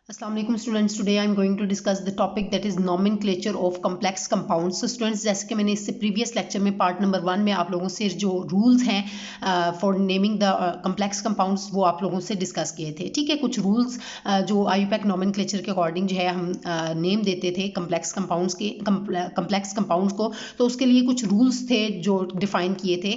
अस्सलाम वालेकुम students, today I am going to discuss the topic that is nomenclature of complex compounds. So students, जैसे कि मैंने इससे प्रीवियस लेक्चर में पार्ट नंबर 1 में आप लोगों से जो रूल्स हैं for naming the complex compounds वो आप लोगों से डिस्कस किए थे। ठीक है, कुछ रूल्स जो आईयूपैक नॉमेनक्लेचर के अकॉर्डिंग जो है हम नेम देते थे कम्प्लेक्स कंपाउंड्स के कम्प्लेक्स कंपाउंड्स को, तो उसके लिए कुछ रूल्स थे जो डिफाइन किए थे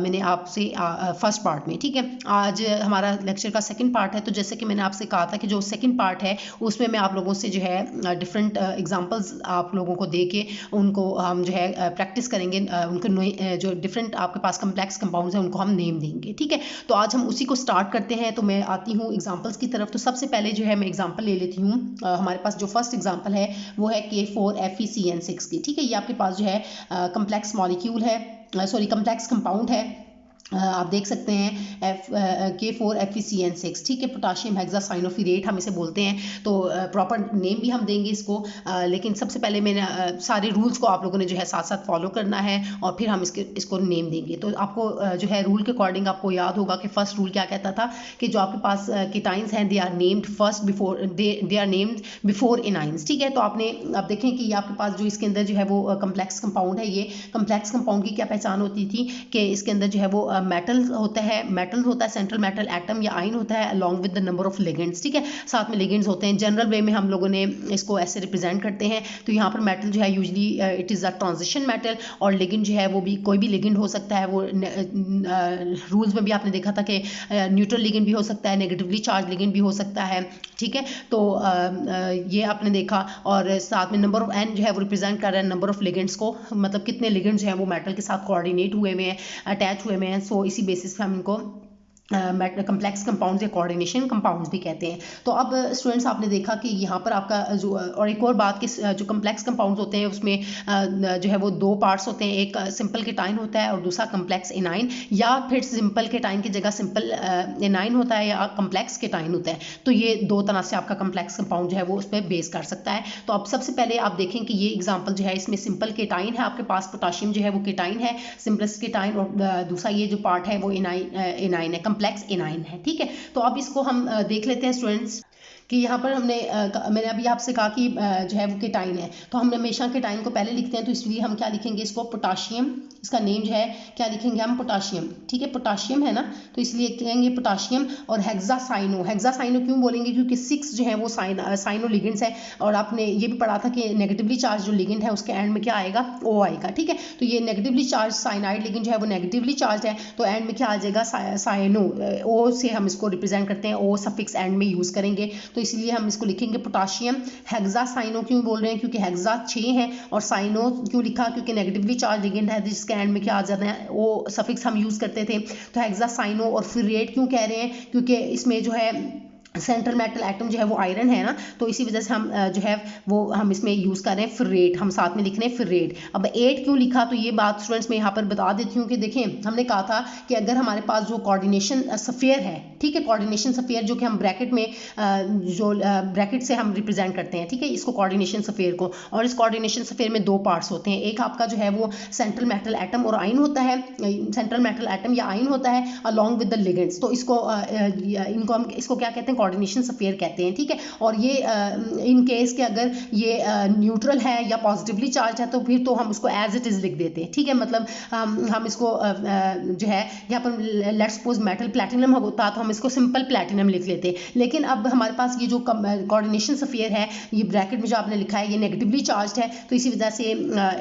मैंने आपसे फर्स्ट पार्ट में। ठीक है, आज हमारा लेक्चर का सेकेंड पार्ट है। तो जैसे कि मैंने आपसे कहा था कि जो सेकेंड पार्ट है उसमें मैं आप लोगों से जो है डिफरेंट एग्जांपल्स आप लोगों को दे के उनको हम जो है प्रैक्टिस करेंगे, उनको जो डिफरेंट आपके पास कम्प्लेक्स कंपाउंड्स हैं उनको हम नेम देंगे। ठीक है, तो आज हम उसी को स्टार्ट करते हैं। तो मैं आती हूँ एग्जांपल्स की तरफ। तो सबसे पहले जो है मैं एग्जांपल ले लेती हूँ। हमारे पास जो फर्स्ट एग्जांपल है वो है K4FeCN6 की। ठीक है, ये आपके पास जो है कम्प्लेक्स मॉलिक्यूल है, सॉरी कम्प्लेक्स कंपाउंड है। आप देख सकते हैं K4FeCN6। ठीक है, पोटाशियम हेक्सासाइनोफिरेट हम इसे बोलते हैं। तो प्रॉपर नेम भी हम देंगे इसको, लेकिन सबसे पहले मैंने सारे रूल्स को आप लोगों ने जो है साथ साथ फॉलो करना है और फिर हम इसको नेम देंगे। तो आपको जो है रूल के अकॉर्डिंग आपको याद होगा कि फर्स्ट रूल क्या कहता था कि जो आपके पास कीटाइंस हैं they are named first before they are named before enynes. ठीक है, तो आपने अब देखें कि ये आपके पास जो इसके अंदर जो है वो कम्प्लेक्स कंपाउंड है। ये कम्प्लेक्स कंपाउंड की क्या पहचान होती थी कि इसके अंदर जो है वो मेटल होता है सेंट्रल मेटल एटम या आयन होता है along with the number of ligands. ठीक है, साथ में लिगेंड्स होते हैं। जनरल वे में हम लोगों ने इसको ऐसे रिप्रेजेंट करते हैं। तो यहाँ पर मेटल जो है usually it is a transition metal, और लिगेंड जो है वो भी कोई भी लिगेंड हो सकता है। वो रूल्स में भी आपने देखा था कि न्यूट्रल लिगेंड भी हो सकता है, नेगेटिवली चार्ज लिगेंड भी हो सकता है। ठीक है, तो ये आपने देखा, और साथ में नंबर ऑफ एन जो है वो रिप्रेजेंट कर रहा है नंबर ऑफ लिगेंड्स को, मतलब कितने लिगेंड्स जो है वो मेटल के साथ कोऑर्डिनेट हुए हुए हैं, अटैच हुए हुए हैं। सो इसी बेसिस पे हम इनको कम्प्लेक्स कंपाउंड्स या कोऑर्डिनेशन कंपाउंड्स भी कहते हैं। तो अब स्टूडेंट्स आपने देखा कि यहाँ पर आपका जो, और एक और बात कि जो कम्प्लेक्स कंपाउंड्स होते हैं उसमें जो है वो दो पार्ट्स होते हैं। एक सिंपल केटाइन होता है और दूसरा कम्प्लेक्स एनाइन, या फिर सिंपल केटाइन की जगह सिंपल एनाइन होता है या कम्प्लेक्स केटाइन होता है। तो ये दो तरह से आपका कम्प्लेक्स कंपाउंड जो है वो उस पर बेस कर सकता है। तो अब सबसे पहले आप देखें कि ये एग्जाम्पल जो है इसमें सिंपल केटाइन है, आपके पास पोटाशियम जो है वो केटाइन है, सिंपलेस्ट केटाइन, और दूसरा ये जो पार्ट है वो एनाइन है, कम्प्लेक्स एनाइन है। ठीक है, तो अब इसको हम देख लेते हैं स्टूडेंट्स कि यहाँ पर मैंने अभी आपसे कहा कि जो है वो केटाइन है, तो हम हमेशा केटाइन को पहले लिखते हैं। तो इसलिए हम क्या लिखेंगे इसको, पोटाशियम। इसका नेम जो है क्या लिखेंगे हम, पोटाशियम। ठीक है, पोटाशियम है ना, तो इसलिए कहेंगे पोटाशियम। और हेक्सासाइनो क्यों बोलेंगे, क्योंकि 6 जो है वो साइनो लिगेंड्स है। और आपने ये भी पढ़ा था कि नेगेटिवली चार्ज जो लिगेंड है उसके एंड में क्या आएगा, ओ आएगा। ठीक है, तो ये नेगेटिवली चार्ज साइनाइड लिगेंड जो है वो नेगेटिवली चार्ज है, तो एंड में क्या आ जाएगा, साइनो। ओ से हम इसको रिप्रेजेंट करते हैं, ओ सफिक्स एंड में यूज करेंगे। तो इसलिए हम इसको लिखेंगे पोटाशियम हेक्सासाइनो। क्यों बोल रहे हैं, क्योंकि हेक्सा 6 है, और साइनो क्यों लिखा, क्योंकि नेगेटिवली चार्ज लिगेंड है जिसके एंड में क्या आ जाता है, वो सफिक्स हम यूज करते थे। तो हेक्सासाइनो। और फिर रेट क्यों कह रहे हैं, क्योंकि इसमें जो है सेंट्रल मेटल एटम जो है वो आयरन है ना, तो इसी वजह से हम जो है वो हम इसमें यूज़ कर रहे हैं फिरेट, हम साथ में लिख रहे हैं फिरेट। अब 8 क्यों लिखा, तो ये बात स्टूडेंट्स मैं यहाँ पर बता देती हूँ कि देखें, हमने कहा था कि अगर हमारे पास जो कोऑर्डिनेशन सफेयर है, ठीक है, कोऑर्डिनेशन सफेयर जो कि हम ब्रैकेट में जो ब्रैकेट से हम रिप्रेजेंट करते हैं, ठीक है, इसको कोऑर्डिनेशन सफेयर को। और इस कोऑर्डिनेशन सफेयर में दो पार्ट्स होते हैं। एक आपका जो है वो सेंट्रल मेटल एटम और आयन होता है, सेंट्रल मेटल एटम या आयन होता है अलॉन्ग विद द लिगेंड्स। तो इसको हम इसको क्या कहते हैं, कोऑर्डिनेशन सफेयर कहते हैं। ठीक है, और ये इन केस के अगर ये न्यूट्रल है या पॉजिटिवली चार्ज है तो फिर तो हम उसको एज इट इज लिख देते हैं। ठीक है, मतलब हम इसको जो है यहाँ पर लेट्स सपोज मेटल प्लैटिनम होता तो हम इसको सिंपल प्लैटिनम लिख लेते हैं। लेकिन अब हमारे पास ये जो कोऑर्डिनेशन सफेयर है, ये ब्रैकेट में जो आपने लिखा है ये नेगेटिवली चार्ज है, तो इसी वजह से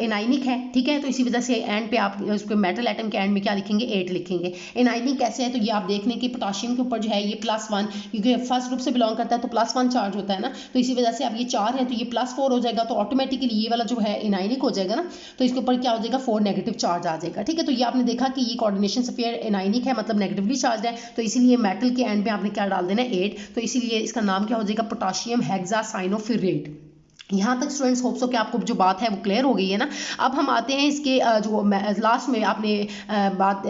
एनाइनिक है। ठीक है, तो इसी वजह से एंड पे आप उसके मेटल एटम के एंड में क्या लिखेंगे, 8 लिखेंगे। एनाइनिक कैसे है, तो ये आप देख लें कि पोटाशियम के ऊपर जो है ये +1, क्योंकि फर्स्ट ग्रुप से बिलोंग करता है तो +1 चार्ज होता है ना, तो इसी वजह से अब ये 4 है तो ये +4 हो जाएगा, तो ऑटोमेटिकली ये वाला जो है एनाइनिक हो जाएगा ना, तो इसके ऊपर क्या हो जाएगा, 4 नेगेटिव चार्ज आ जाएगा। ठीक है, तो ये आपने देखा कि ये कोऑर्डिनेशन सफेयर एनाइनिक है, मतलब नेगेटिवली चार्ज है, तो इसीलिए मेटल के एंड में आपने क्या डाल देना है, 8, तो इसीलिए इसका नाम क्या हो जाएगा, पोटाशियम हेक्सासाइनोफिरेट। यहाँ तक स्टूडेंट्स होप्स हो कि आपको जो बात है वो क्लियर हो गई है ना। अब हम आते हैं इसके जो लास्ट में आपने बात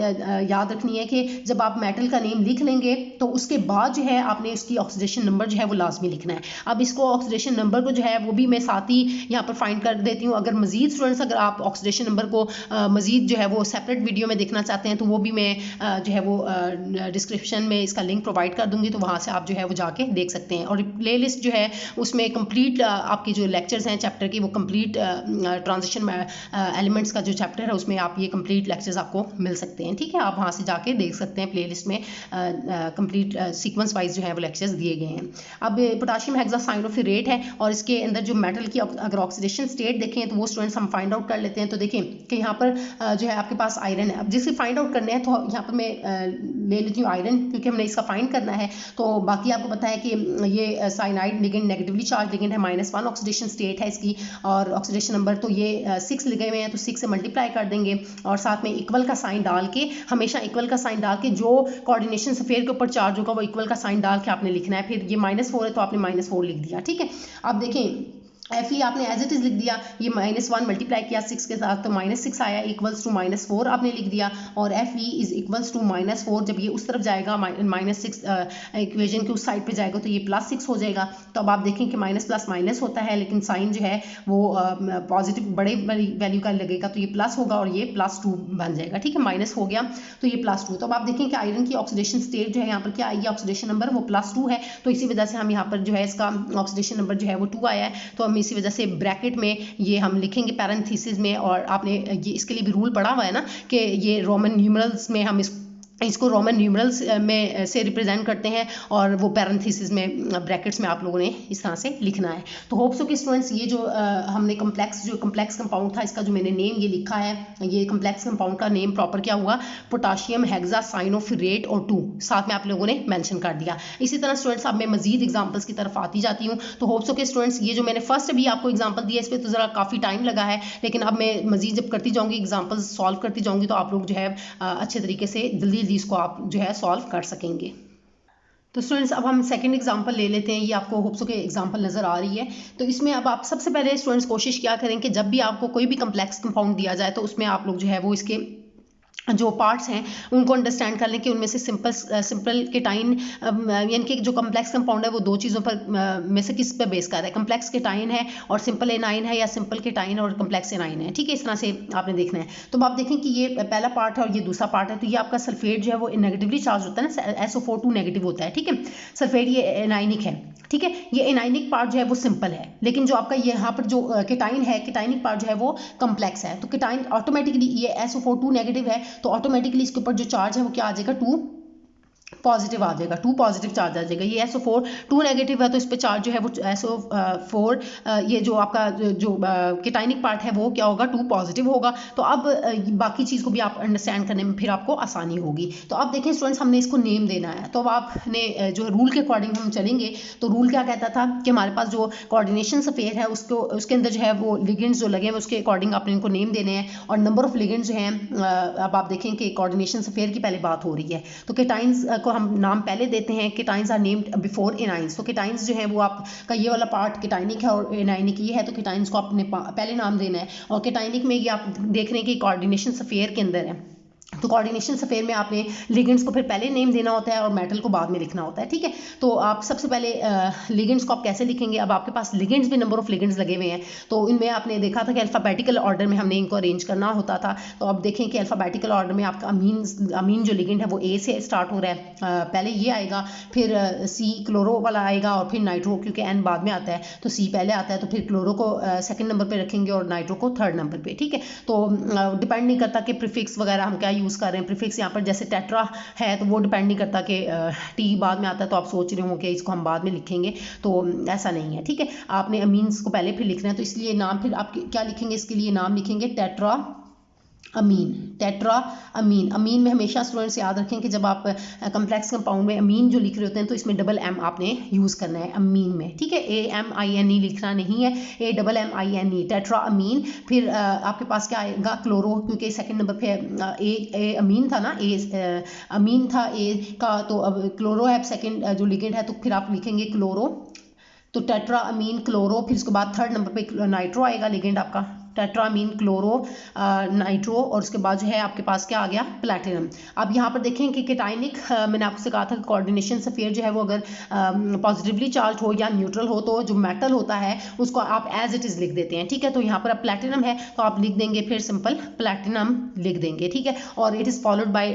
याद रखनी है कि जब आप मेटल का नेम लिख लेंगे तो उसके बाद जो है आपने उसकी ऑक्सीडेशन नंबर जो है वो लाजमी लिखना है। अब इसको ऑक्सीडेशन नंबर को जो है वो भी मैं साथ ही यहाँ पर फाइंड कर देती हूँ। अगर मजीद स्टूडेंट्स अगर आप ऑक्सीडेशन नंबर को मजीद जो है वो सेपरेट वीडियो में देखना चाहते हैं तो वो भी मैं जो है वो डिस्क्रिप्शन में इसका लिंक प्रोवाइड कर दूँगी, तो वहाँ से आप जो है वो जाके देख सकते हैं। और प्ले लिस्ट जो है उसमें कंप्लीट आपकी जो लेक्चर्स हैं चैप्टर की वो कंप्लीट ट्रांजिशन एलिमेंट्स का जो चैप्टर है उसमें आप ये कंप्लीट लेक्चर्स आपको मिल सकते हैं। ठीक है, आप वहाँ से जाके देख सकते हैं, प्लेलिस्ट में कंप्लीट सीक्वेंस वाइज जो है वो लेक्चर्स दिए गए हैं। अब पोटाशियम हेक्सासाइनोफिरेट है और इसके अंदर जो मेटल की अगर ऑक्सीडेशन स्टेट देखें तो वो स्टूडेंट्स हम फाइंड आउट कर लेते हैं। तो देखें कि यहाँ पर जो है आपके पास आयरन है। अब जिसे फाइंड आउट करना है तो यहाँ पर मैं ले लेती हूँ आयरन, क्योंकि हमने इसका फाइंड करना है। तो बाकी आपको पता है कि ये cyanide ligand negatively charge ligand है, -1 ऑक्सीडेशन स्टेट है इसकी, और ऑक्सीडेशन नंबर तो ये 6 लिखे हुए हैं तो 6 से मल्टीप्लाई कर देंगे और साथ में इक्वल का साइन डाल के, हमेशा इक्वल का साइन डाल के जो कोऑर्डिनेशन सफेयर के ऊपर चार्ज होगा वो इक्वल का साइन डाल के आपने लिखना है। फिर ये -4 है तो आपने -4 लिख दिया। ठीक है, अब देखें Fe आपने एज इट इज लिख दिया, ये -1 मल्टीप्लाई किया 6 के साथ तो -6 आया इक्वल्स टू -4 आपने लिख दिया, और Fe इज इक्वल्स टू -4 जब ये उस तरफ जाएगा -6 इक्वेशन के उस साइड पे जाएगा तो ये +6 हो जाएगा। तो अब आप देखें कि माइनस प्लस माइनस होता है लेकिन साइन जो है वो पॉजिटिव बड़े वैल्यू का लगेगा तो ये प्लस होगा और ये +2 बन जाएगा। ठीक है, माइनस हो गया तो ये +2। तो अब आप देखें कि आयरन की ऑक्सीडेशन स्टेट जो है यहाँ पर क्या आएगी, ऑक्सीडेशन नंबर वो +2 है, तो इसी वजह से हम यहाँ पर जो है इसका ऑक्सीडेशन नंबर जो है वो 2 आया है। तो हम इसी वजह से ब्रैकेट में ये हम लिखेंगे पैरेंथेसिस में, और आपने ये इसके लिए भी रूल पढ़ा हुआ है ना कि ये रोमन न्यूमरल्स में हम इसको रोमन न्यूमरल्स में से रिप्रेजेंट करते हैं और वो पैरेंथेसिस में ब्रैकेट्स में आप लोगों ने इस तरह से लिखना है। तो होप्स हो कि स्टूडेंट्स ये जो हमने कम्प्लेक्स कंपाउंड था इसका जो मैंने नेम ये लिखा है, ये कम्प्लेक्स कंपाउंड का नेम प्रॉपर क्या हुआ, पोटाशियम हेक्सासाइनोफिरेट और 2 साथ में आप लोगों ने मेंशन कर दिया। इसी तरह स्टूडेंट्स अब मैं मजीद एग्जाम्पल्स की तरफ आती जाती हूँ। तो होप्स हो कि स्टूडेंट्स ये जो मैंने फर्स्ट अभी आपको एग्जाम्पल दिया इस पर तो ज़रा काफ़ी टाइम लगा है, लेकिन अब मैं मजीद जब करती जाऊँगी एग्जाम्पल्स सॉल्व करती जाऊँगी तो आप लोग जो है अच्छे तरीके से जल्दी इसको आप जो है सॉल्व कर सकेंगे। तो स्टूडेंट्स अब हम सेकंड एग्जांपल ले लेते हैं। ये आपको होप्स के एग्जांपल नज़र आ रही है। तो इसमें अब आप सबसे पहले स्टूडेंट्स कोशिश क्या करें कि जब भी आपको कोई भी कम्प्लेक्स कंपाउंड दिया जाए तो उसमें आप लोग जो है वो इसके जो पार्ट्स हैं उनको अंडरस्टैंड कर लें कि उनमें से सिंपल केटाइन यानी कि जो कम्प्लेक्स कंपाउंड है वो 2 चीज़ों पर में से किस पर बेस कर रहा है, कम्प्लेक्स केटाइन है और सिंपल एनाइन है, या सिंपल केटाइन और कम्प्लेक्स एनाइन है। ठीक है, इस तरह से आपने देखना है। तो आप देखें कि ये पहला पार्ट है और ये दूसरा पार्ट है। तो ये आपका सल्फेट जो है वो नेगेटिवली चार्ज होता है ना, SO4 2 नेगेटिव होता है। ठीक है, सल्फेट ये एनाइनिक है। ठीक है, ये एनाइनिक पार्ट जो है वो सिंपल है, लेकिन जो आपका यहाँ पर जो केटाइन है, केटाइनिक पार्ट जो है वो कम्प्लेक्स है। तो केटाइन ऑटोमेटिकली ये SO4 2 नेगेटिव है तो ऑटोमेटिकली इसके ऊपर जो चार्ज है वो क्या आ जाएगा, 2 पॉजिटिव आ जाएगा, 2 पॉजिटिव चार्ज आ जाएगा। ये SO4 2 नेगेटिव है तो इस पे चार्ज जो है वो SO4 ये जो आपका जो केटाइनिक पार्ट है वो क्या होगा, 2 पॉजिटिव होगा। तो अब बाकी चीज़ को भी आप अंडरस्टैंड करने में फिर आपको आसानी होगी। तो अब देखें स्टूडेंट्स हमने इसको नेम देना है, तो अब आपने जो रूल के अकॉर्डिंग हम चलेंगे तो रूल क्या कहता था कि हमारे पास जो कोऑर्डिनेशन सफेयर है उसके अंदर जो है वो लिगेंड्स जो लगे हैं उसके अकॉर्डिंग आपने इनको नेम देने हैं, और नंबर ऑफ लिगेंड्स जो हैं अब आप देखें कि कोऑर्डिनेशन सफेयर की पहले बात हो रही है। तो केटाइंस को हम नाम पहले देते हैं, cations are named before anions. तो केटाइंस जो है वो आपका ये वाला पार्ट केटाइनिक है और एनाइनिक ये है, तो केटाइंस को आपने पहले नाम देना है। और केटाइनिक में ये आप देख रहे हैं कि कोऑर्डिनेशन सफेयर के अंदर है, तो कोऑर्डिनेशन सफेयर में आपने लिगेंड्स को फिर पहले नेम देना होता है और मेटल को बाद में लिखना होता है। ठीक है, तो आप सबसे पहले लिगेंड्स को आप कैसे लिखेंगे, अब आपके पास लिगेंड्स भी नंबर ऑफ लिगेंड्स लगे हुए हैं, तो इनमें आपने देखा था कि अल्फ़ाबेटिकल ऑर्डर में हमने इनको अरेंज करना होता था। तो अब देखें कि अल्फ़ाबेटिकल ऑर्डर में आपका अमीन जो लिगेंड है वो A से स्टार्ट हो रहा है, पहले ये आएगा, फिर C क्लोरो वाला आएगा और फिर नाइट्रो, क्योंकि N बाद में आता है तो C पहले आता है, तो फिर क्लोरो को सेकंड नंबर पे रखेंगे और नाइट्रो को थर्ड नंबर पे। ठीक है, तो डिपेंड नहीं करता कि प्रीफिक्स वगैरह हम क्या यूज़ कर रहे हैं। प्रीफिक्स यहाँ पर जैसे टेट्रा है तो वो डिपेंड नहीं करता कि टी बाद में आता है तो आप सोच रहे हो कि इसको हम बाद में लिखेंगे, तो ऐसा नहीं है। ठीक है, आपने अमीन्स को पहले फिर लिखना है, तो इसलिए नाम फिर आप क्या लिखेंगे, इसके लिए नाम लिखेंगे टेट्रा अमीन। टेट्रा अमीन, अमीन में हमेशा स्टूडेंट्स याद रखें कि जब आप कम्प्लेक्स कंपाउंड में अमीन जो लिख रहे होते हैं तो इसमें $M आपने यूज़ करना है अमीन में। ठीक है, AMINE लिखना नहीं है, AMMINE टेट्रा अमीन। फिर आपके पास क्या आएगा, क्लोरो, क्योंकि सेकंड नंबर पे ए अमीन था ना, अमीन था A का, तो अब क्लोरो है सेकंड जो लिगेंड है, तो फिर आप लिखेंगे क्लोरो। तो टेट्रामीन क्लोरो, फिर उसके बाद थर्ड नंबर पे नाइट्रो आएगा लिगेंड आपका, टेट्रामीन क्लोरो नाइट्रो, और उसके बाद जो है आपके पास क्या आ गया, प्लैटिनम। अब यहाँ पर देखें कि केटाइनिक मैंने आपसे कहा था कि कोऑर्डिनेशन स्फीयर जो है वो अगर पॉजिटिवली चार्ज हो या न्यूट्रल हो तो जो मेटल होता है उसको आप एज इट इज़ लिख देते हैं, ठीक है। तो यहाँ पर अब प्लैटिनम है तो आप लिख देंगे फिर सिंपल प्लैटिनम लिख देंगे, ठीक है। और it is followed by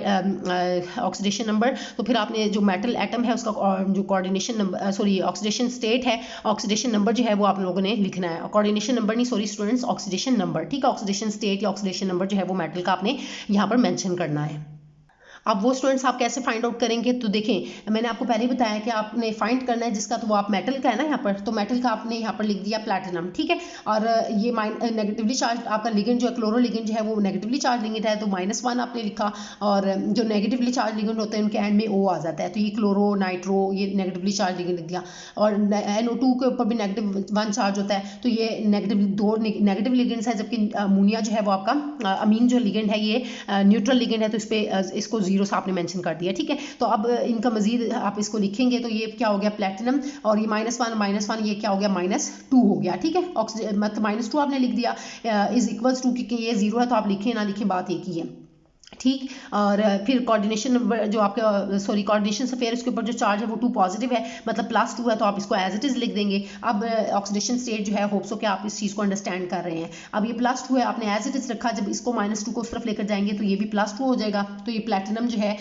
oxidation number, तो फिर आपने जो मेटल एटम है उसका जो coordination number sorry oxidation state है, ऑक्सीडेशन नंबर जो है वो आप लोगों ने लिखना है, कोऑर्डिनेशन नंबर नहीं सॉरी स्टूडेंट्स, ऑक्सीडेशन नंबर, ठीक है। ऑक्सीडेशन स्टेट या ऑक्सीडेशन नंबर जो है वो मेटल का आपने यहाँ पर मेंशन करना है। अब वो स्टूडेंट्स आप कैसे फाइंड आउट करेंगे, तो देखें मैंने आपको पहले ही बताया कि आपने फाइंड करना है जिसका, तो वो आप मेटल का है ना यहाँ पर, तो मेटल का आपने यहाँ पर लिख दिया प्लैटिनम, ठीक है। और ये नेगेटिवली चार्ज आपका लिगेंड जो है क्लोरो लिगेंड जो है वो नेगेटिवली चार्ज लिगेंड है, तो -1 आपने लिखा, और जो नेगेटिवली चार्ज लिगेंड होते हैं उनके एंड में O आ जाता है, तो ये क्लोरो नाइट्रो ये नेगेटिवली चार्ज लिगेंड लिख दिया, और NO2 के ऊपर भी -1 चार्ज होता है, तो ये दो नेगेटिव लिगेंड्स है, जबकि अमोनिया जो है वो आपका अमीन जो लिगेंड है ये न्यूट्रल लिगेंड है, तो इस पर इसको 0 से आपने मेंशन कर दिया, ठीक है। तो अब इनका मजीद आप इसको लिखेंगे तो ये क्या हो गया प्लैटिनम, और ये -1 ये क्या हो गया -2 हो गया, ठीक है। मतलब -2 आपने लिख दिया इज इक्वल्स टू, क्योंकि ये 0 है तो आप लिखें ना लिखें बात एक ही है, ठीक। और फिर कोऑर्डिनेशन नंबर जो आपका सॉरी कोऑर्डिनेशन स्फीयर उसके ऊपर जो चार्ज है वो 2 पॉजिटिव है, मतलब +2 है, तो आप इसको एज इट इज़ लिख देंगे। अब ऑक्सीडेशन स्टेट जो है होप सो कि आप इस चीज़ को अंडरस्टैंड कर रहे हैं। अब ये +2 है आपने एज इट इज़ रखा, जब इसको -2 को उस तरफ लेकर जाएंगे तो ये भी +2 हो जाएगा, तो ये प्लैटिनम जो है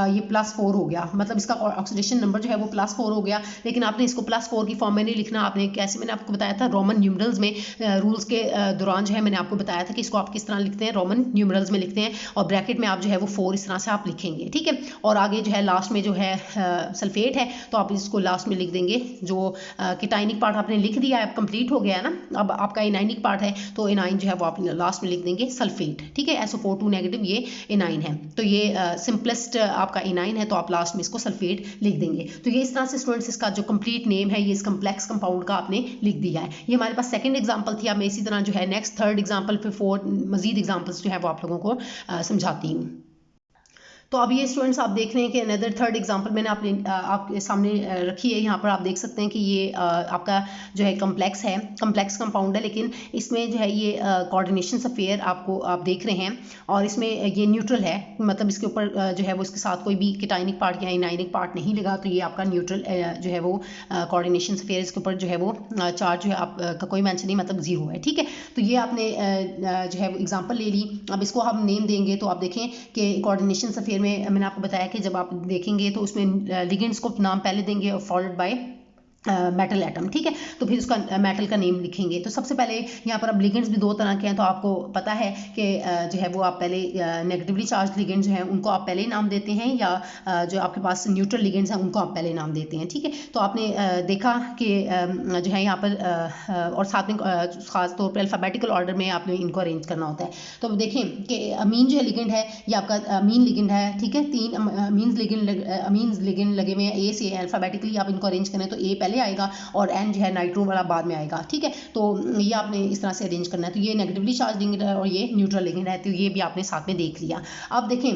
ये +4 हो गया, मतलब इसका ऑक्सीडेशन नंबर जो है वो +4 हो गया। लेकिन आपने इसको +4 की फॉर्म में नहीं लिखना, आपने कैसे मैंने आपको बताया था रोमन न्यूमरल्स में, रूल्स के दौरान जो है मैंने आपको बताया था कि इसको आप किस तरह लिखते हैं, रोमन न्यूमरल्स में लिखते हैं, और ब्रैकेट में आप जो है वो 4 इस तरह से आप लिखेंगे, ठीक है। और आगे जो है लास्ट में जो है सल्फेट है, तो आप इसको लास्ट में लिख देंगे, जो केटाइनिक पार्ट आपने लिख दिया है अब कंप्लीट हो गया है ना। अब आपका एनाइनिक पार्ट है तो एनाइन जो है वो आप लास्ट में लिख देंगे सल्फेट, ठीक है। SO4 नेगेटिव ये एनाइन है, तो ये सिंपलेस्ट आपका एनाइन है, तो आप लास्ट में इसको सल्फेट लिख देंगे। तो ये इस तरह से स्टूडेंट्स इसका जो कंप्लीट नेम है ये इस कम्प्लेक्स कंपाउंड का आपने लिख दिया है। ये हमारे पास सेकंड एग्जांपल थी। अब मैं इसी तरह जो है नेक्स्ट थर्ड एग्जांपल फिर 4 मजीद एग्जांपल्स जो है वो आप लोगों को समझाती हूँ। तो अब ये स्टूडेंट्स आप देख रहे हैं कि अनदर थर्ड एग्जांपल मैंने आपके सामने रखी है। यहाँ पर आप देख सकते हैं कि ये आपका जो है कम्प्लेक्स है, कम्प्लेक्स कंपाउंड है, लेकिन इसमें जो है ये कोऑर्डिनेशन स्फीयर आपको आप देख रहे हैं, और इसमें ये न्यूट्रल है, मतलब इसके ऊपर जो है वो इसके साथ कोई भी केटाइनिक पार्ट या एनाइनिक पार्ट नहीं लगा, तो ये आपका न्यूट्रल जो है वो कोऑर्डिनेशन स्फीयर, इसके ऊपर जो है वो चार्ज जो है आपका कोई मेंशन नहीं, मतलब 0 है, ठीक है। तो ये आपने जो है वो एग्जाम्पल ले ली। अब इसको हम नेम देंगे, तो आप देखें कि कोऑर्डिनेशन स्फीयर में मैंने आपको बताया कि जब आप देखेंगे तो उसमें लिगेंड्स को नाम पहले देंगे और फॉलोड बाय मेटल एटम, ठीक है। तो फिर उसका मेटल का नेम लिखेंगे। तो सबसे पहले यहाँ पर अब लिगेंड्स भी 2 तरह के हैं, तो आपको पता है कि जो है वो आप पहले नेगेटिवली चार्ज लिगेंड्स जो हैं उनको आप पहले नाम देते हैं, या जो आपके पास न्यूट्रल लिगेंड्स हैं उनको आप पहले नाम देते हैं, ठीक है। तो आपने देखा कि जो है यहाँ पर और साथ में ख़ास तौर पर अल्फ़ाबेटिकल ऑर्डर में आपने इनको अरेंज करना होता है। तो देखें कि अमीन जो है लिगेंड है, ये आपका अमीन लिगेंड है, ठीक है। 3 अमीन्स लिगेंड लगे हुए हैं, A से अल्फ़ाबेटिकली आप इनको अरेंज करें तो A पहले आएगा और N जो है नाइट्रो वाला बाद में आएगा, ठीक है। तो ये आपने इस तरह से अरेंज करना है। तो ये नेगेटिवली चार्ज लिगेंड है और ये न्यूट्रल लिगेंड है, तो ये भी आपने साथ में देख लिया। अब देखें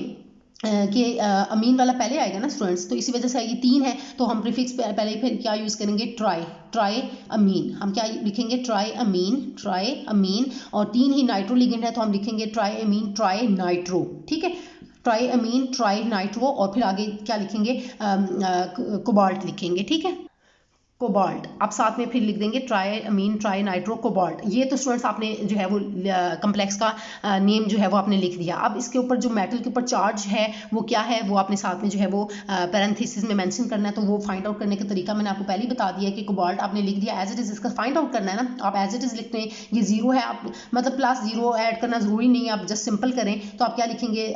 कि अमीन वाला पहले आएगा ना स्टूडेंट्स, तो इसी वजह से ये 3 है, तो हम प्रीफिक्स पहले फिर क्या यूज़ करेंगे, ट्राई अमीन। हम क्या लिखेंगे, ट्राई अमीन, और 3 ही नाइट्रो लिगेंड है, तो हम लिखेंगे ट्राई अमीन ट्राई नाइट्रो, ठीक है। ट्राई अमीन ट्राई नाइट्रो, और फिर आगे क्या लिखेंगे, कोबाल्ट लिखेंगे, ठीक है। कोबाल्ट आप साथ में फिर लिख देंगे ट्राई अमीन ट्राई नाइट्रो कोबाल्ट। ये तो स्टूडेंट्स आपने जो है वो कम्प्लेक्स का नेम जो है वो आपने लिख दिया। अब इसके ऊपर जो मेटल के ऊपर चार्ज है वो क्या है, वो आपने साथ में जो है वो पैरेंथेसिस में मेंशन करना है। तो वो फाइंड आउट करने का तरीका मैंने आपको पहले ही बता दिया कि कोबाल्ट आपने लिख दिया एज इट इज़, इसका फाइंड आउट करना है ना, आप एज इट इज़ लिखते हैं। ये 0 है, आप मतलब +0 ऐड करना ज़रूरी नहीं है, आप जस्ट सिंपल करें। तो आप क्या लिखेंगे,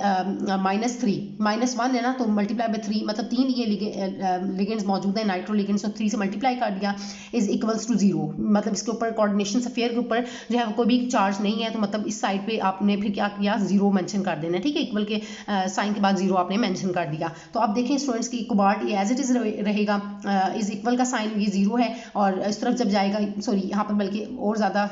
-3 -1 है ना, तो मल्टीप्लाई बाय 3, मतलब 3 ये लिगेंड्स मौजूद है नाइट्रो लिगेंड्स, तो 3 से मल्टीप्लाई कर दिया इज इक्वल्स टू 0, मतलब इसके ऊपर कोऑर्डिनेशन स्फीयर के ऊपर जो है कोई भी चार्ज नहीं है, तो मतलब इस साइड पे आपने फिर क्या किया, 0 मेंशन कर देना है, ठीक है। इक्वल के साइन के बाद 0 आपने मेंशन कर दिया। तो आप देखें स्टूडेंट्स की कोबाल्ट ये एज इट इज रहेगा, इज इक्वल का साइन ये 0 है, और इस तरफ जब जाएगा, सॉरी यहाँ पर बल्कि और ज़्यादा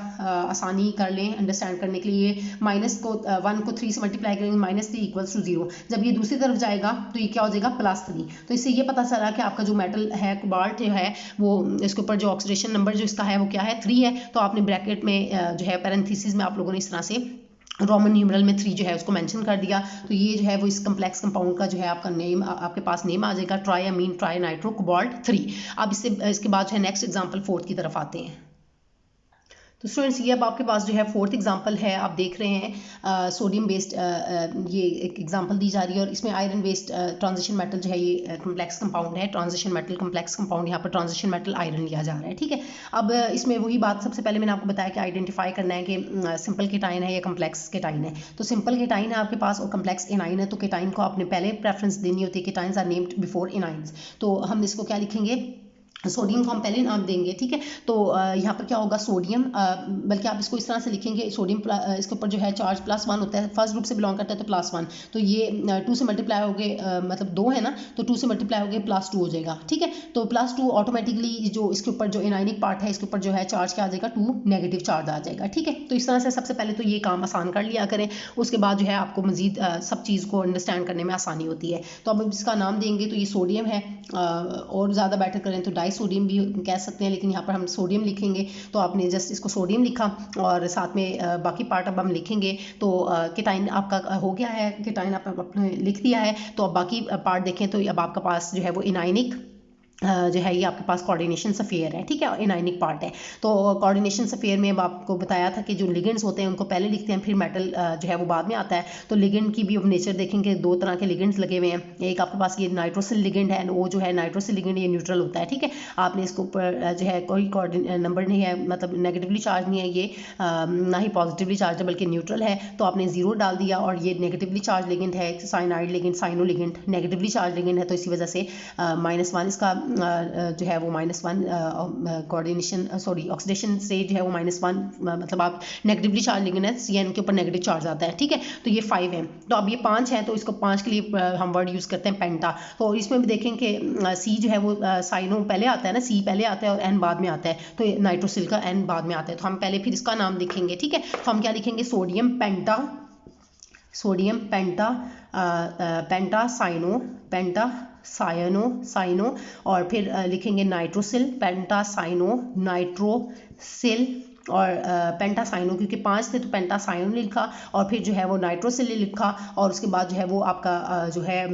आसानी कर लें अंडरस्टैंड करने के लिए, -1 को 3 से मल्टीप्लाई करेंगे, -3 इक्वल्स टू 0। जब ये दूसरी तरफ जाएगा तो ये क्या हो जाएगा, +3। तो इससे ये पता चला कि आपका जो मेटल है कोबाल्ट जो है वो इसके ऊपर जो ऑक्सीडेशन नंबर जो इसका है वो क्या है 3 है, तो आपने ब्रैकेट में जो है पैरेंथेसिस में आप लोगों ने इस तरह से रोमन न्यूमरल में 3 जो है उसको मेंशन कर दिया। तो ये जो है वो इस कम्प्लेक्स कंपाउंड का जो है आपका नेम, आपके पास नेम आ जाएगा, ट्राइअमीन ट्राई नाइट्रो कोबाल्ट 3। अब इसके बाद जो है नेक्स्ट एग्जांपल फोर्थ की तरफ आते हैं। तो स्टूडेंट्स ये अब आपके पास जो है फोर्थ एग्जांपल है, आप देख रहे हैं सोडियम बेस्ड ये एक एग्जांपल दी जा रही है और इसमें आयरन बेस्ड ट्रांजिशन मेटल जो है ये कम्प्लेक्स कंपाउंड है, ट्रांजिशन मेटल कम्प्लेक्स कंपाउंड, यहाँ पर ट्रांजिशन मेटल आयरन लिया जा रहा है। ठीक है, अब इसमें वही बात सबसे पहले मैंने आपको बताया कि आइडेंटिफाई करना है कि सिंपल केटाइन है या कम्प्लेक्स केटाइन है। तो सिंपल केटाइन है आपके पास और कम्प्लेक्स एनाइन है, तो केटाइन को आपने पहले प्रेफरेंस देनी होती है, cations are named before anions. तो हम इसको क्या लिखेंगे, सोडियम को हम पहले नाम देंगे। ठीक है, तो यहाँ पर क्या होगा सोडियम, बल्कि आप इसको इस तरह से लिखेंगे सोडियम इसके ऊपर जो है चार्ज +1 होता है, फर्स्ट ग्रुप से बिलोंग करता है तो +1, तो ये 2 से मल्टीप्लाई हो गए, मतलब 2 है ना, तो 2 से मल्टीप्लाई हो गए +2 हो जाएगा। ठीक है, तो +2 ऑटोमेटिकली जो इसके ऊपर जो एनाइनिक पार्ट है इसके ऊपर जो है चार्ज क्या आ जाएगा 2 नेगेटिव चार्ज आ जाएगा। ठीक है, तो इस तरह से सबसे पहले तो ये काम आसान कर लिया करें, उसके बाद जो है आपको मजीद सब चीज़ को अंडरस्टैंड करने में आसानी होती है। तो अब इसका नाम देंगे, तो ये सोडियम है, और ज़्यादा बेटर करें तो डाई सोडियम भी कह सकते हैं, लेकिन यहाँ पर हम सोडियम लिखेंगे। तो आपने जस्ट इसको सोडियम लिखा और साथ में बाकी पार्ट अब हम लिखेंगे। तो केटाइन आपका हो गया है, केटाइन आपने लिख दिया है। तो अब बाकी पार्ट देखें तो अब आपके पास जो है वो इनाइनिक जो है ये आपके पास कोऑर्डिनेशन सफेयर है। ठीक है, इनाइनिक पार्ट है। तो कोऑर्डिनेशन सफेयर में अब आपको बताया था कि जो लिगेंड्स होते हैं उनको पहले लिखते हैं, फिर मेटल जो है वो बाद में आता है। तो लिगेंड की भी अब नेचर देखेंगे, 2 तरह के लिगेंड्स लगे हुए हैं। एक आपके पास ये नाइट्रोसिल लिगेंड है, वो जो है नाइट्रोसिल लिगेंड ये न्यूट्रल होता है। ठीक है, आपने इसके ऊपर जो है कोई नंबर नहीं है, मतलब नेगेटिवली चार्ज नहीं है ये, ना ही पॉजिटिवली चार्ज है बल्कि न्यूट्रल है। तो आपने 0 डाल दिया, और ये नेगेटिवली चार्ज लिगेंड है, cyanide ligand, cyano ligand negatively charge ligand है, तो इसी वजह से -1 इसका जो है वो -1 कोऑर्डिनेशन ऑक्सीडेशन स्टेट जो है वो -1, मतलब आप नेगेटिवली चार्ज लिगेंड है, CN के ऊपर नेगेटिव चार्ज आता है। ठीक है, तो ये 5 है। तो अब ये 5 है, तो इसको 5 के लिए हम वर्ड यूज़ करते हैं पेंटा। तो इसमें भी देखें कि C जो है वो साइनो पहले आता है ना, C पहले आता है और N बाद में आता है, तो नाइट्रोसिल का N बाद में आता है। तो हम पहले फिर इसका नाम लिखेंगे। ठीक है, तो हम क्या लिखेंगे, सोडियम पेंटा, सोडियम पेंटा, पेंटा साइनो, पेंटा साइनो, और फिर लिखेंगे नाइट्रोसिल, पेंटासाइनो नाइट्रोसिल, और पेंटासाइनो क्योंकि 5 थे तो पेंटासाइनो लिखा, और फिर जो है वो नाइट्रोसिल लिखा, और उसके बाद जो है वो आपका जो है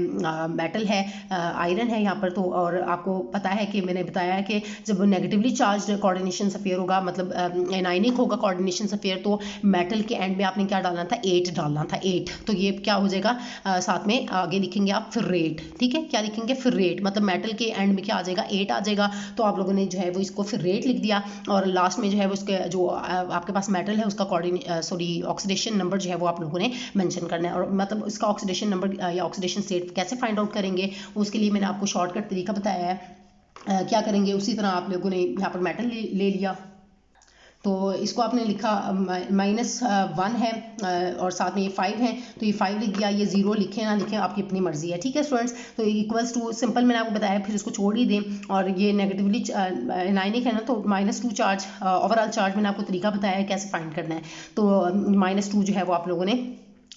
मेटल है, आयरन है यहाँ पर। तो और आपको पता है कि मैंने बताया है कि जब नेगेटिवली चार्ज कोऑर्डिनेशन सफेयर होगा, मतलब एनाइनिक होगा कोऑर्डिनेशन सफेयर, तो मेटल के एंड में आपने क्या डालना था, 8 डालना था, 8। तो ये क्या हो जाएगा, साथ में आगे लिखेंगे आप फेरेट। ठीक है, क्या लिखेंगे, फेरेट, मतलब मेटल के एंड में क्या आ जाएगा, 8 आ जाएगा। तो आप लोगों ने जो है वो इसको फेरेट लिख दिया, और लास्ट में जो है वो उसके जो आपके पास मेटल है उसका ऑक्सीडेशन नंबर जो है वो आप लोगों ने मेंशन करना है। और मतलब इसका ऑक्सीडेशन नंबर या ऑक्सीडेशन स्टेट कैसे फाइंड आउट करेंगे, उसके लिए मैंने आपको शॉर्टकट तरीका बताया है। क्या करेंगे, उसी तरह आप लोगों ने यहाँ पर मेटल ले लिया, तो इसको आपने लिखा -1 है, और साथ में ये 5 है, तो ये 5 लिख दिया। ये 0 लिखें ना लिखें आपकी अपनी मर्जी है। ठीक है स्टूडेंट्स, तो इक्वल्स टू सिंपल मैंने आपको बताया, फिर इसको छोड़ ही दें। और ये नेगेटिवली एनाइनिक है ना, तो -2 चार्ज, ओवरऑल चार्ज मैंने आपको तरीका बताया है कैसे फाइंड करना है। तो -2 जो है वो आप लोगों ने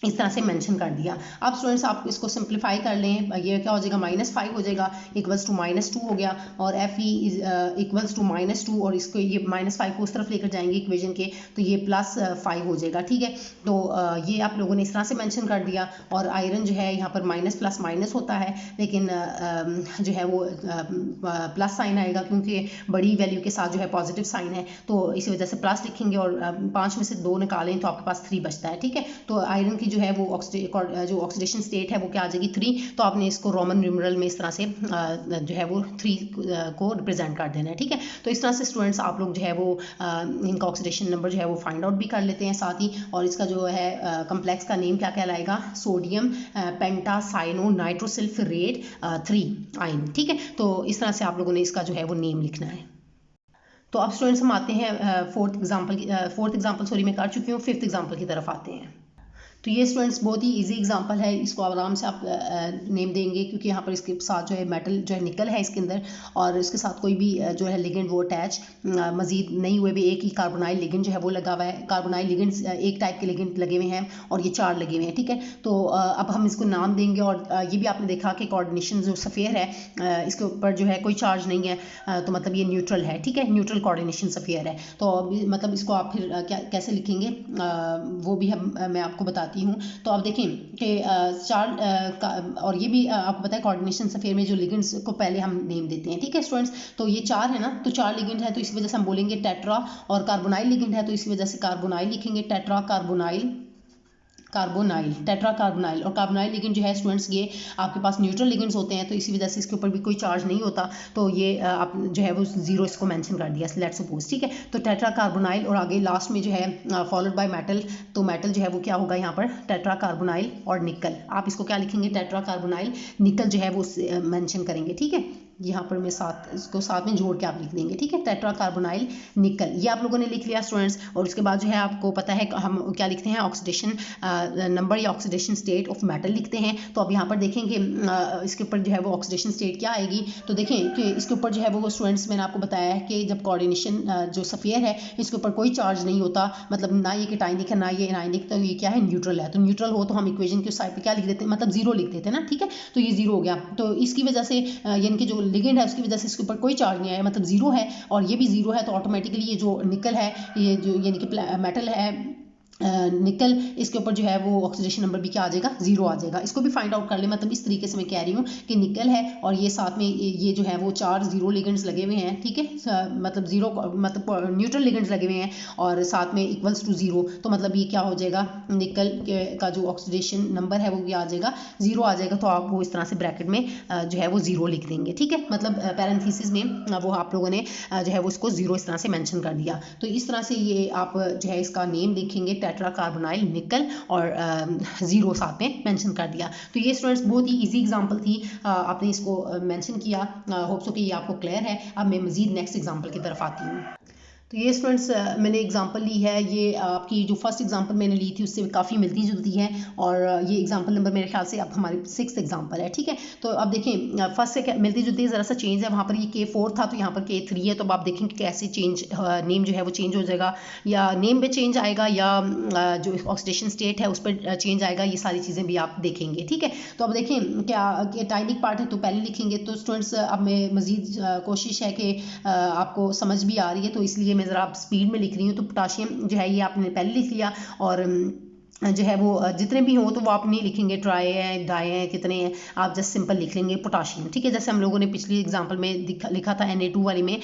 इस तरह से मेंशन कर दिया। अब स्टूडेंट्स आप इसको सिंप्लीफाई कर लें, ये क्या हो जाएगा, -5 हो जाएगा, इक्वल्स टू -2 हो गया, और Fe इक्वल्स टू -2, और इसको ये -5 को उस तरफ लेकर जाएंगे इक्वेशन के, तो ये +5 हो जाएगा। ठीक है, तो ये आप लोगों ने इस तरह से मेंशन कर दिया। और आयरन जो है यहाँ पर माइनस होता है, लेकिन जो है वो प्लस साइन आएगा क्योंकि बड़ी वैल्यू के साथ जो है पॉजिटिव साइन है, तो इसी वजह से प्लस लिखेंगे, और 5 में से 2 निकालें तो आपके पास 3 बचता है। ठीक है, तो आयरन की जो है वो जो ऑक्सीडेशन स्टेट है वो क्या आ जाएगी, 3। तो आपने इसको रोमन न्यूमरल में इस तरह से जो है वो 3 को रिप्रेजेंट कर देना है। ठीक है, तो इस तरह से स्टूडेंट्स आप लोग जो है वो इनका ऑक्सीडेशन नंबर जो है वो फाइंड आउट भी कर लेते हैं साथ ही। और इसका जो है कम्प्लेक्स का नेम क्या कहलाएगा, सोडियम पेंटासाइनो नाइट्रोसिल फेरेट 3 आयन। ठीक है, तो इस तरह से आप लोगों ने इसका जो है वो नेम लिखना है। तो अब स्टूडेंट्स हम आते हैं फोर्थ एग्जाम्पल मैं कर चुकी हूँ, 5th एग्जाम्पल की तरफ आते हैं। तो ये स्टूडेंट्स बहुत ही इजी एग्जांपल है, इसको आराम से आप नेम देंगे क्योंकि यहाँ पर इसके साथ जो है मेटल जो है निकल है इसके अंदर, और इसके साथ कोई भी जो है लिगेंड वो अटैच मजीद नहीं हुए भी, एक ही कार्बोनाइल लिगेंड जो है वो लगा हुआ है। कार्बोनाइल लिगेंड्स एक टाइप के लिगेंड लगे हुए हैं और ये 4 लगे हुए हैं, ठीक है। तो अब हम इसको नाम देंगे, और ये भी आपने देखा कि कोऑर्डिनेशन जो सफ़ेयर है इसके ऊपर जो है कोई चार्ज नहीं है, तो मतलब ये न्यूट्रल है, ठीक है, न्यूट्रल कोऑर्डिनेशन सफ़ेयर है। तो मतलब इसको आप फिर कैसे लिखेंगे वो भी मैं आपको बताती हूँ। तो आप देखें कि और ये भी आपको पता है कोऑर्डिनेशन सफ़ेयर में जो लिगेंड्स को पहले हम नेम देते हैं, ठीक है स्टूडेंट्स। तो ये 4 है ना, तो 4 लिगेंड है तो इस वजह से हम बोलेंगे टेट्रा, और कार्बोनाइल लिगेंड है तो इस वजह से कार्बोनाइल लिखेंगे, टेट्रा कार्बोनाइल, टेट्रा कार्बोनाइल। और कार्बोनाइल लिगेंड जो है स्टूडेंट्स ये आपके पास न्यूट्रल लिगेंड्स होते हैं, तो इसी वजह से इसके ऊपर भी कोई चार्ज नहीं होता, तो ये आप जो है वो 0 इसको मेंशन कर दिया, लेट्स सपोज, ठीक है। तो टेट्रा कार्बोनाइल, और आगे लास्ट में जो है फॉलोड बाय मेटल, तो मेटल जो है वो क्या होगा यहाँ पर टेट्रा कार्बोनाइल और निकल। आप इसको क्या लिखेंगे, टेट्रा कार्बोनाइल निकल जो है वो मेंशन करेंगे, ठीक है। यहाँ पर मैं इसको साथ में जोड़ के आप लिख देंगे, ठीक है, टेट्रा कार्बोनाइल निकल, ये आप लोगों ने लिख लिया स्टूडेंट्स। और उसके बाद जो है आपको पता है हम क्या लिखते हैं, ऑक्सीडेशन नंबर या ऑक्सीडेशन स्टेट ऑफ मेटल लिखते हैं। तो अब यहाँ पर देखेंगे इसके ऊपर जो है वो ऑक्सीडेशन स्टेट क्या आएगी, तो देखें कि इसके ऊपर जो है वो स्टूडेंट्स मैंने आपको बताया है कि जब कोऑर्डिनेशन जो सफ़ेयर है इसके ऊपर कोई चार्ज नहीं होता, मतलब ना ये केटाइनिक है ना ये एनाइनिक, तो ये क्या है, न्यूट्रल है। तो न्यूट्रल हो तो हम इक्वेशन के साइड पे क्या लिख देते हैं, मतलब 0 लिख देते हैं ना, ठीक है। तो ये 0 हो गया, तो इसकी वजह से यानी कि जो लिगेंड है उसकी वजह से इसके ऊपर कोई चार्ज नहीं आया, मतलब 0 है, और ये भी 0 है, तो ऑटोमेटिकली ये जो निकल है, ये जो यानी कि मेटल है निकल, इसके ऊपर जो है वो ऑक्सीडेशन नंबर भी क्या आ जाएगा, 0 आ जाएगा। इसको भी फाइंड आउट कर ले, मतलब इस तरीके से मैं कह रही हूँ कि निकल है और ये साथ में ये जो है वो 4 0 लिगेंड्स लगे हुए हैं, ठीक है, मतलब 0 मतलब न्यूट्रल लिगेंड्स लगे हुए हैं और साथ में इक्वल्स टू 0, तो मतलब ये क्या हो जाएगा, निकल का जो ऑक्सीडेशन नंबर है वो क्या आ जाएगा, 0 आ जाएगा। तो आप वो इस तरह से ब्रैकेट में जो है वो 0 लिख देंगे, ठीक है, मतलब पैरेंथेसिस में वो आप लोगों ने जो है वो इसको 0 इस तरह से मेंशन कर दिया। तो इस तरह से ये आप जो है इसका नेम लिखेंगे, टेट्रा कार्बोनाइल निकल, और 0 साथ में मेंशन कर दिया। तो ये स्टूडेंट्स बहुत ही इजी एग्जांपल थी, आपने इसको मेंशन किया, होप सो कि ये आपको क्लियर है। अब मैं मजीद नेक्स्ट एग्जांपल की तरफ आती हूँ। तो ये स्टूडेंट्स मैंने एग्जांपल ली है, ये आपकी जो फर्स्ट एग्जांपल मैंने ली थी उससे काफ़ी मिलती जुलती है, और ये एग्जांपल नंबर मेरे ख्याल से अब हमारी 6th एग्जांपल है, ठीक है। तो अब देखें फर्स्ट से मिलती जुलती ज़रा सा चेंज है, वहाँ पर ये K4 था तो यहाँ पर K3 है, तो अब आप देखें कि कैसे चेंज नेम जो है वो चेंज हो जाएगा, या नेम पे चेंज आएगा, या जो ऑक्सीडेशन स्टेट है उस पर चेंज आएगा, ये सारी चीज़ें भी आप देखेंगे, ठीक है। तो अब देखें क्या टाइनिक पार्ट है तो पहले लिखेंगे। तो स्टूडेंट्स अब मैं मज़ीद कोशिश है कि आपको समझ भी आ रही है, तो इसलिए मैं ज़रा स्पीड में लिख रही हूँ। तो पोटाशियम जो है ये आपने पहले लिख लिया, और जो है वो जितने भी हों तो वो आप नहीं लिखेंगे, ट्राई है डाई है कितने हैं, आप जस्ट सिंपल लिख लेंगे पोटाशियम, ठीक है। जैसे हम लोगों ने पिछली एग्जांपल में लिखा था Na2 वाली में,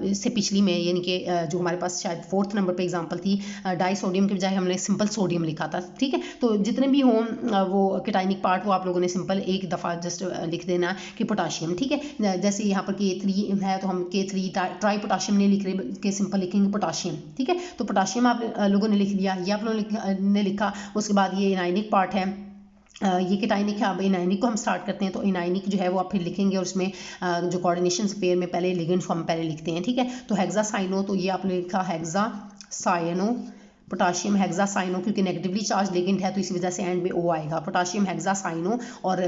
इससे पिछली में, यानी कि जो हमारे पास शायद 4th नंबर पे एग्जांपल थी, डाई सोडियम के बजाय हमने सिंपल सोडियम लिखा था, ठीक है। तो जितने भी हों वो केटाइनिक पार्ट वो आप लोगों ने सिंपल एक दफ़ा जस्ट लिख देना कि पोटाशियम, ठीक है। जैसे यहाँ पर K3 है तो हम K3 ट्राई पोटाशियम नहीं लिख रहे कि सिंपल लिखेंगे पोटाशियम, ठीक है। तो पोटाशियम आप लोगों ने लिख लिया, ये आप लोगों ने लिखा। उसके बाद ये एनाइनिक पार्ट है, ये केटाइनिक है। अब एनाइनिक को हम स्टार्ट करते हैं, तो एनाइनिक जो है वो आप फिर लिखेंगे, और उसमें जो कोऑर्डिनेशन पेयर में पहले लिगेंड्स को हम पहले लिखते हैं, ठीक है। तो हेक्सासाइनो, तो ये आपने लिखा हेक्सासाइनो पोटाशियम हेक्सासाइनो, क्योंकि नेगेटिवली चार्ज लिगेंड है तो इसी वजह से एंड में O आएगा, पोटाशियम हेक्सासाइनो। और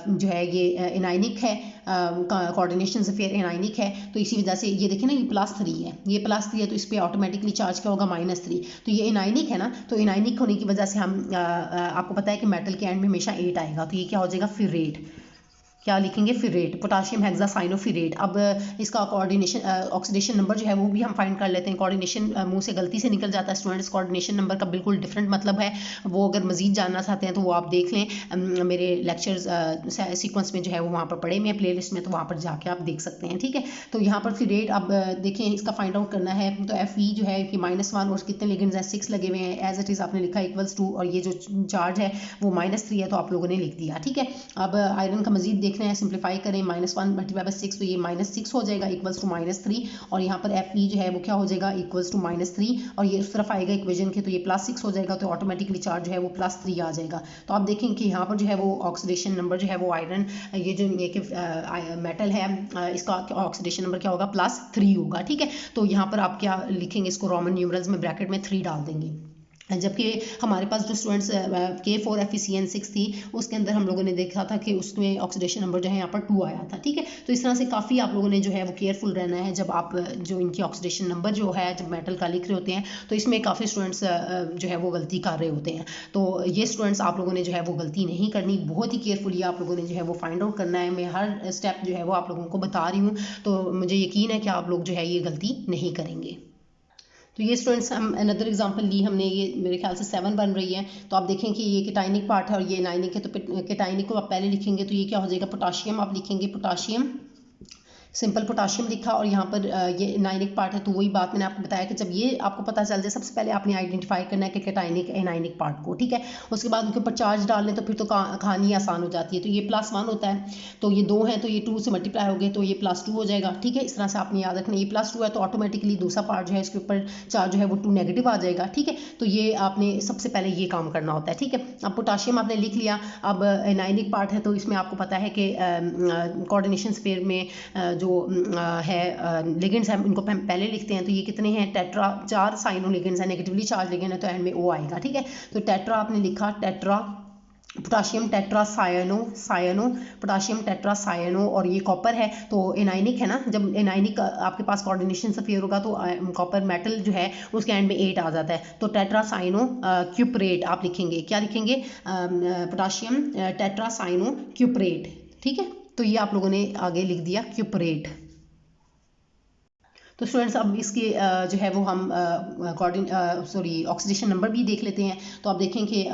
जो है ये एनाइनिक है, कोऑर्डिनेशन से फिर एनाइनिक है, तो इसी वजह से ये देखें ना ये +3 है, ये +3 है, तो इस पर ऑटोमेटिकली चार्ज क्या होगा, -3। तो ये एनाइनिक है ना, तो एनाइनिक होने की वजह से हम आपको पता है कि मेटल के एंड में हमेशा 8 आएगा, तो ये क्या हो जाएगा, फिरेट, क्या लिखेंगे, फिरेट, पोटाशियम हेक्सासाइनोफिरेट। अब इसका कोऑर्डिनेशन ऑक्सीडेशन नंबर जो है वो भी हम फाइंड कर लेते हैं। कोऑर्डिनेशन मुंह से गलती से निकल जाता है स्टूडेंट्स, कोऑर्डिनेशन नंबर का बिल्कुल डिफरेंट मतलब है, वो अगर मजीद जानना चाहते हैं तो वो आप देख लें, मेरे लेक्चर्स सीक्वेंस में जो है वो वहाँ पर पड़े हुए हैं प्लेलिस्ट में, तो वहाँ पर जाके आप देख सकते हैं, ठीक है। तो यहाँ पर फिरेट अब देखें इसका फाइंड आउट करना है, तो Fe जो है कि -1 और कितने लिगेंड्स हैं, 6 लगे हुए हैं, एज इट इज़ आपने लिखा इक्वल्स टू, और ये जो चार्ज है वो -3 है तो आप लोगों ने लिख दिया, ठीक है। अब आयरन का मजीद देखना है, सिंप्लीफाई करें, -1 × 6 तो ये -6 हो जाएगा इक्वल्स टू -3, और यहाँ पर Fe जो है वो क्या हो जाएगा, इक्वल्स टू -3, और ये उस तरफ आएगा इक्वेशन के, तो ये +6 हो जाएगा, तो ऑटोमेटिकली चार्ज जो है वो +3 आ जाएगा। तो आप देखें कि यहाँ पर जो है वो ऑक्सीडेशन नंबर जो है वो आयरन, ये जो मेटल है इसका ऑक्सीडेशन नंबर क्या होगा, +3 होगा, ठीक है। तो यहाँ पर आप क्या लिखेंगे, इसको रोमन न्यूमरल्स में ब्रैकेट में 3 डाल देंगे, जबकि हमारे पास जो स्टूडेंट्स K4FeCN6 थी उसके अंदर हम लोगों ने देखा था कि उसमें ऑक्सीडेशन नंबर जो है यहाँ पर 2 आया था। ठीक है, तो इस तरह से काफ़ी आप लोगों ने जो है वो केयरफुल रहना है जब आप जो इनकी ऑक्सीडेशन नंबर जो है जब मेटल का लिख रहे होते हैं, तो इसमें काफ़ी स्टूडेंट्स जो है वो गलती कर रहे होते हैं। तो ये स्टूडेंट्स आप लोगों ने जो है वो गलती नहीं करनी, बहुत ही केयरफुली आप लोगों ने जो है वो फाइंड आउट करना है। मैं हर स्टेप जो है वो आप लोगों को बता रही हूँ, तो मुझे यकीन है कि आप लोग जो है ये गलती नहीं करेंगे। तो ये स्टूडेंट्स हम अनदर एग्जांपल ली हमने, ये मेरे ख्याल से 7 बन रही है। तो आप देखें कि ये केटाइनिक पार्ट है और ये एनाइनिक है, तो केटाइनिक को आप पहले लिखेंगे तो ये क्या हो जाएगा, पोटाशियम आप लिखेंगे, पोटाशियम, सिंपल पोटाशियम लिखा। और यहाँ पर ये एनाइनिक पार्ट है, तो वही बात मैंने आपको बताया कि जब ये आपको पता चल जाए, सबसे पहले आपने आइडेंटिफाई करना है कि केटाइनिक एनाइनिक पार्ट को। ठीक है, उसके बाद उनके ऊपर चार्ज डालने, तो फिर तो कहानी आसान हो जाती है। तो ये +1 होता है, तो ये 2 है, तो ये 2 से मल्टीप्लाई हो गए, तो ये +2 हो जाएगा। ठीक है, इस तरह से आपने याद रखना, ये +2 है तो ऑटोमेटिकली दूसरा पार्ट जो है इसके ऊपर चार्ज जो है वो 2 नेगेटिव आ जाएगा। ठीक है, तो ये आपने सबसे पहले ये काम करना होता है। ठीक है, अब पोटाशियम आपने लिख लिया। अब एनाइनिक पार्ट है, तो इसमें आपको पता है कि कोऑर्डिनेशन स्फीयर में जो है लिगेंड्स हैं इनको पहले लिखते हैं। तो ये कितने हैं, टेट्रा, 4 साइनो लिगेंड्स हैं, नेगेटिवली चार्ज लिगेंड है तो एंड में O आएगा। ठीक है, तो टेट्रा आपने लिखा, टेट्रा पोटाशियम टेट्रासायनो, पोटाशियम टेट्रासायनो, और ये कॉपर है तो एनाइनिक है ना। जब एनाइनिक आपके पास कोऑर्डिनेशन सफेयर होगा तो कॉपर मेटल जो है उसके एंड में 8 आ जाता है। तो टेट्रासाइनो क्यूपरेट आप लिखेंगे, क्या लिखेंगे, पोटाशियम टेट्रासाइनो क्यूपरेट। ठीक है, तो ये आप लोगों ने आगे लिख दिया क्यूपरेट। तो स्टूडेंट्स अब इसके जो है वो हम ऑक्सीडेशन नंबर भी देख लेते हैं। तो आप देखें कि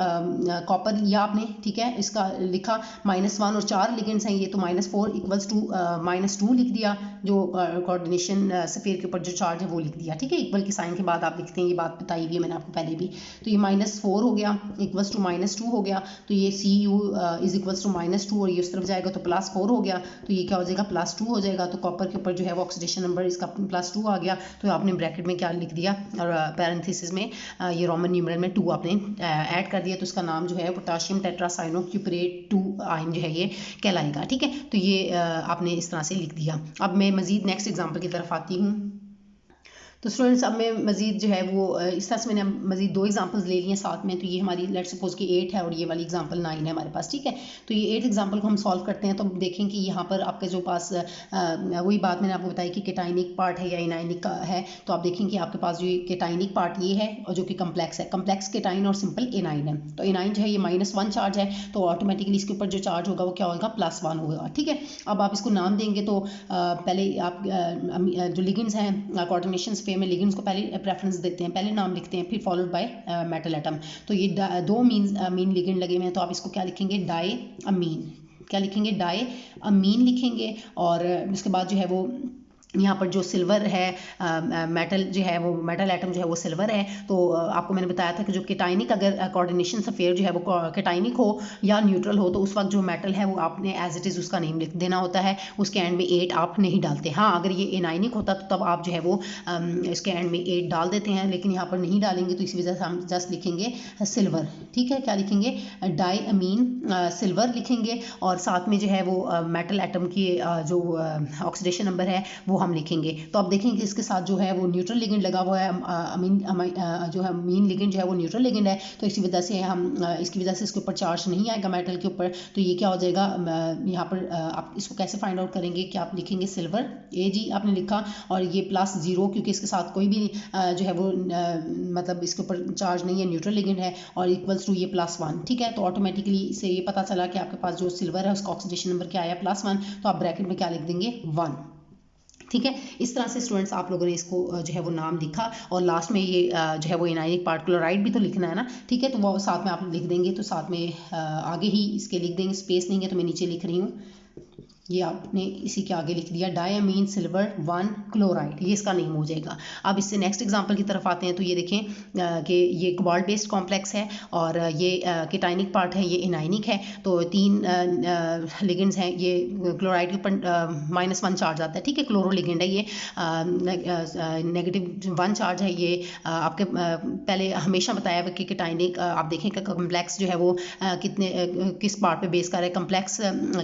कॉपर लिया आपने, ठीक है, इसका लिखा -1 और 4 लिगेंड्स हैं ये, तो -4 इक्वल्स टू -2 लिख दिया, जो कोऑर्डिनेशन सफेयर के ऊपर जो चार्ज है वो लिख दिया। ठीक है, इक्वल के साइन के बाद आप लिखते हैं, ये बात बताई हुई है मैंने आपको पहले भी। तो ये -4 हो गया इक्वल्स टू -2 हो गया, तो ये Cu इज इक्वल्स टू -2 और ये उस तरफ जाएगा तो +4 हो गया, तो ये क्या हो जाएगा, +2 हो जाएगा। तो कॉपर के ऊपर जो है वो ऑक्सीडेशन नंबर इसका +2 आ गया, तो आपने ब्रैकेट में क्या लिख दिया, और पैरेंथेसिस में ये रोमन न्यूमरल में 2 आपने ऐड कर दिया, तो उसका नाम जो है पोटाशियम टेट्रासाइनो क्यूपरेट 2 आयन जो है ये कहलाएगा। ठीक है, तो ये आपने इस तरह से लिख दिया। अब मैं मजीद नेक्स्ट एग्जांपल की तरफ आती हूँ। तो स्टूडेंट्स अब मैं मजीद जो है वो इस तरह से मैंने मजीद 2 एग्जांपल्स ले लिए साथ में। तो ये हमारी लेट्स सपोज कि 8 है और ये वाली एग्जांपल 9 है हमारे पास। ठीक है, तो ये 8 एग्जांपल को हम सॉल्व करते हैं। तो देखें कि यहाँ पर आपके जो पास वही बात मैंने आपको बताई कि केटाइनिक पार्ट है या इनाइनिक का है। तो आप देखें कि आपके पास जो केटाइनिक पार्ट ये है और जो कि कम्प्लेक्स है, कम्प्लेक्स केटाइन और सिंपल एनाइन है। तो एनाइन जो है ये -1 चार्ज है, तो ऑटोमेटिकली इसके ऊपर जो चार्ज होगा वो क्या होगा, +1 होगा। ठीक है, अब आप इसको नाम देंगे, तो पहले आप जो लिगेंड्स हैं कोऑर्डिनेशन स्फीयर में लिगेंड्स को पहले प्रेफरेंस देते हैं, पहले नाम लिखते हैं, फिर फॉलोड बाय मेटल एटम। तो ये 2 मीन लिगेंड लगे हुए हैं, तो आप इसको क्या लिखेंगे, डाई अमीन, क्या लिखेंगे, डाई अमीन लिखेंगे। और उसके बाद जो है वो यहाँ पर जो सिल्वर है मेटल जो है वो मेटल एटम जो है वो सिल्वर है। तो आपको मैंने बताया था कि जो केटाइनिक अगर कोऑर्डिनेशन सफेयर जो है वो केटाइनिक हो या न्यूट्रल हो, तो उस वक्त जो मेटल है वो आपने एज इट इज़ उसका नेम लिख देना होता है, उसके एंड में 8 आप नहीं डालते। हाँ, अगर ये एनाइनिक होता तो तब आप जो है वो इसके एंड में 8 डाल देते हैं, लेकिन यहाँ पर नहीं डालेंगे, तो इसी वजह से हम जस्ट लिखेंगे सिल्वर। ठीक है, क्या लिखेंगे, डाई अमीन सिल्वर लिखेंगे, और साथ में जो है वो मेटल एटम की जो ऑक्सीडेशन नंबर है वो हम लिखेंगे। तो आप देखेंगे इसके साथ जो है वो न्यूट्रल लिगेंड लगा हुआ है, जो है मीन लिगेंड जो है वो न्यूट्रल लिगेंड है, तो इसी वजह से हम इसकी वजह से इसके ऊपर चार्ज नहीं आएगा मेटल के ऊपर। तो ये क्या हो जाएगा, यहाँ पर आप इसको कैसे फाइंड आउट करेंगे कि आप लिखेंगे सिल्वर, Ag आपने लिखा, और ये +0 क्योंकि इसके साथ कोई भी जो है वो मतलब इसके ऊपर चार्ज नहीं है, न्यूट्रल लिगेंड है, और इक्वल्स टू ये +1। ठीक है, तो ऑटोमेटिकली से ये पता चला कि आपके पास जो सिल्वर है उसका ऑक्सीडेशन नंबर क्या आया, +1, तो आप ब्रैकेट में क्या लिख देंगे, 1। ठीक है, इस तरह से स्टूडेंट्स आप लोगों ने इसको जो है वो नाम लिखा, और लास्ट में ये जो है वो एनाइनिक पार्ट क्लोराइड भी तो लिखना है ना। ठीक है, तो वो साथ में आप लिख देंगे, तो साथ में आगे ही इसके लिख देंगे, स्पेस नहीं है तो मैं नीचे लिख रही हूँ, ये आपने इसी के आगे लिख दिया, डायमीन सिल्वर 1 क्लोराइड, ये इसका नेम हो जाएगा। अब इससे नेक्स्ट एग्जांपल की तरफ आते हैं। तो ये देखें कि ये कोबाल्ट बेस्ड कॉम्प्लेक्स है, और ये केटाइनिक पार्ट है, ये एनाइनिक है। तो 3 लिगेंड्स हैं, ये क्लोराइड के ऊपर -1 चार्ज आता है। ठीक है, क्लोरो लिगेंड है ये, -1 चार्ज है ये। आपके पहले हमेशा बताया हुआ कि केटाइनिक आप देखें कि कॉम्प्लेक्स जो है वो किस पार्ट पे बेस कर रहा है, कॉम्प्लेक्स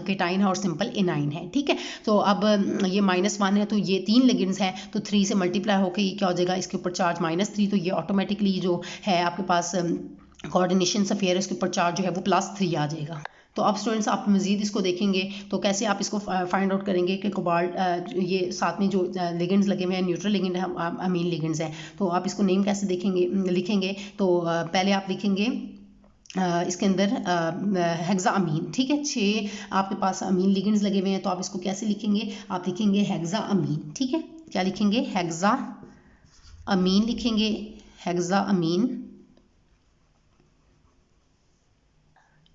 केटाइन है और सिंपल इनाइन है, ठीक है। तो अब ये -1 है तो ये 3 लिगेंड्स हैं, तो 3 से मल्टीप्लाई होकर ये क्या हो जाएगा, इसके ऊपर चार्ज -3, तो ये ऑटोमेटिकली जो है आपके पास कोऑर्डिनेशन सफेयर है उसके ऊपर चार्ज जो है वो +3 आ जाएगा। तो अब स्टूडेंट्स आप मज़ीद इसको देखेंगे तो कैसे आप इसको फाइंड आउट करेंगे कि कोबाल्ट ये साथ में जो लिगेंड्स लगे हुए हैं न्यूट्रल लिगेंड है, अमीन लिगेंड्स हैं, तो आप इसको नेम कैसे देखेंगे लिखेंगे। तो पहले आप लिखेंगे इसके अंदर हेक्सा अमीन, ठीक है। 6 आपके पास अमीन लिगेंड्स लगे हुए हैं, तो आप इसको कैसे लिखेंगे, आप लिखेंगे हेक्सा अमीन, ठीक है। क्या लिखेंगे, हेक्सा अमीन लिखेंगे, हेक्सा अमीन।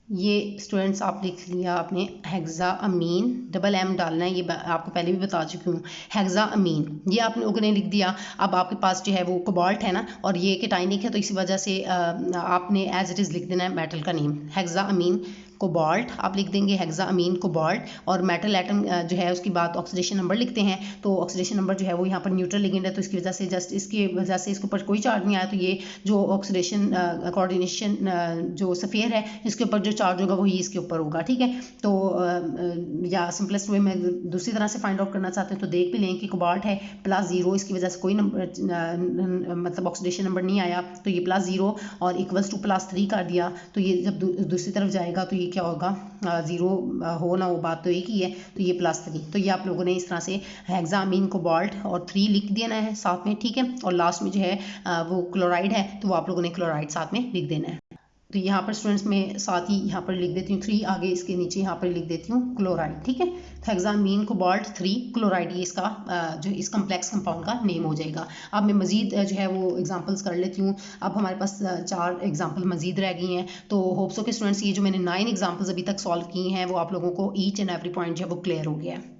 ये स्टूडेंट्स आप लिख लिया आपने हेक्सा अमीन, डबल M डालना है, ये आपको पहले भी बता चुकी हूँ। हेक्सा अमीन ये आप लोगों ने लिख दिया। अब आपके पास जो है वो कोबाल्ट है ना, और ये केटाइनिक है, तो इसी वजह से आपने एज इट इज़ लिख देना है मेटल का नेम, हेक्सा अमीन कोबाल्ट आप लिख देंगे, हेक्सा अमीन कोबाल्ट। और मेटल एटम जो है उसकी बात ऑक्सीडेशन नंबर लिखते हैं, तो ऑक्सीडेशन नंबर जो है वो यहाँ पर न्यूट्रल लिगेंड है, तो इसकी वजह से जस्ट इसकी वजह से इसके ऊपर कोई चार्ज नहीं आया, तो ये जो ऑक्सीडेशन कोऑर्डिनेशन जो सफ़ेयर है इसके ऊपर जो चार्ज होगा वही इसके ऊपर होगा, ठीक है। तो या सिंपलेस्ट वे में दूसरी तरह से फाइंड आउट करना चाहते हैं तो देख भी लें कि कोबाल्ट है +0, इसकी वजह से कोई नंबर मतलब ऑक्सीडेशन नंबर नहीं आया, तो ये +0 और इक्वल्स टू +3 कर दिया, तो ये जब दूसरी तरफ जाएगा तो ये क्या होगा, 0 हो ना हो, बात तो एक ही है, तो ये +3। तो ये आप लोगों ने इस तरह से हेक्सा अमीन कोबाल्ट और 3 लिख देना है साथ में, ठीक है। और लास्ट में जो है वो क्लोराइड है, तो वो आप लोगों ने क्लोराइड साथ में लिख देना है। तो यहाँ पर स्टूडेंट्स में साथ ही यहाँ पर लिख देती हूँ 3, आगे इसके नीचे यहाँ पर लिख देती हूँ क्लोराइड, ठीक है। हेक्सा अमीन कोबाल्ट 3 क्लोराइड, ये इसका जो इस कम्प्लेक्स कंपाउंड का नेम हो जाएगा। अब मैं मज़ीद जो है वो एग्जांपल्स कर लेती हूँ। अब हमारे पास 4 एग्जांपल मज़ीद रह गई हैं, तो होप्स हो के स्टूडेंट्स ये जो मैंने 9 एग्जांपल्स अभी तक सॉल्व किए हैं वो आप लोगों को ईच एंड एवरी पॉइंट जो है वो क्लियर हो गया है।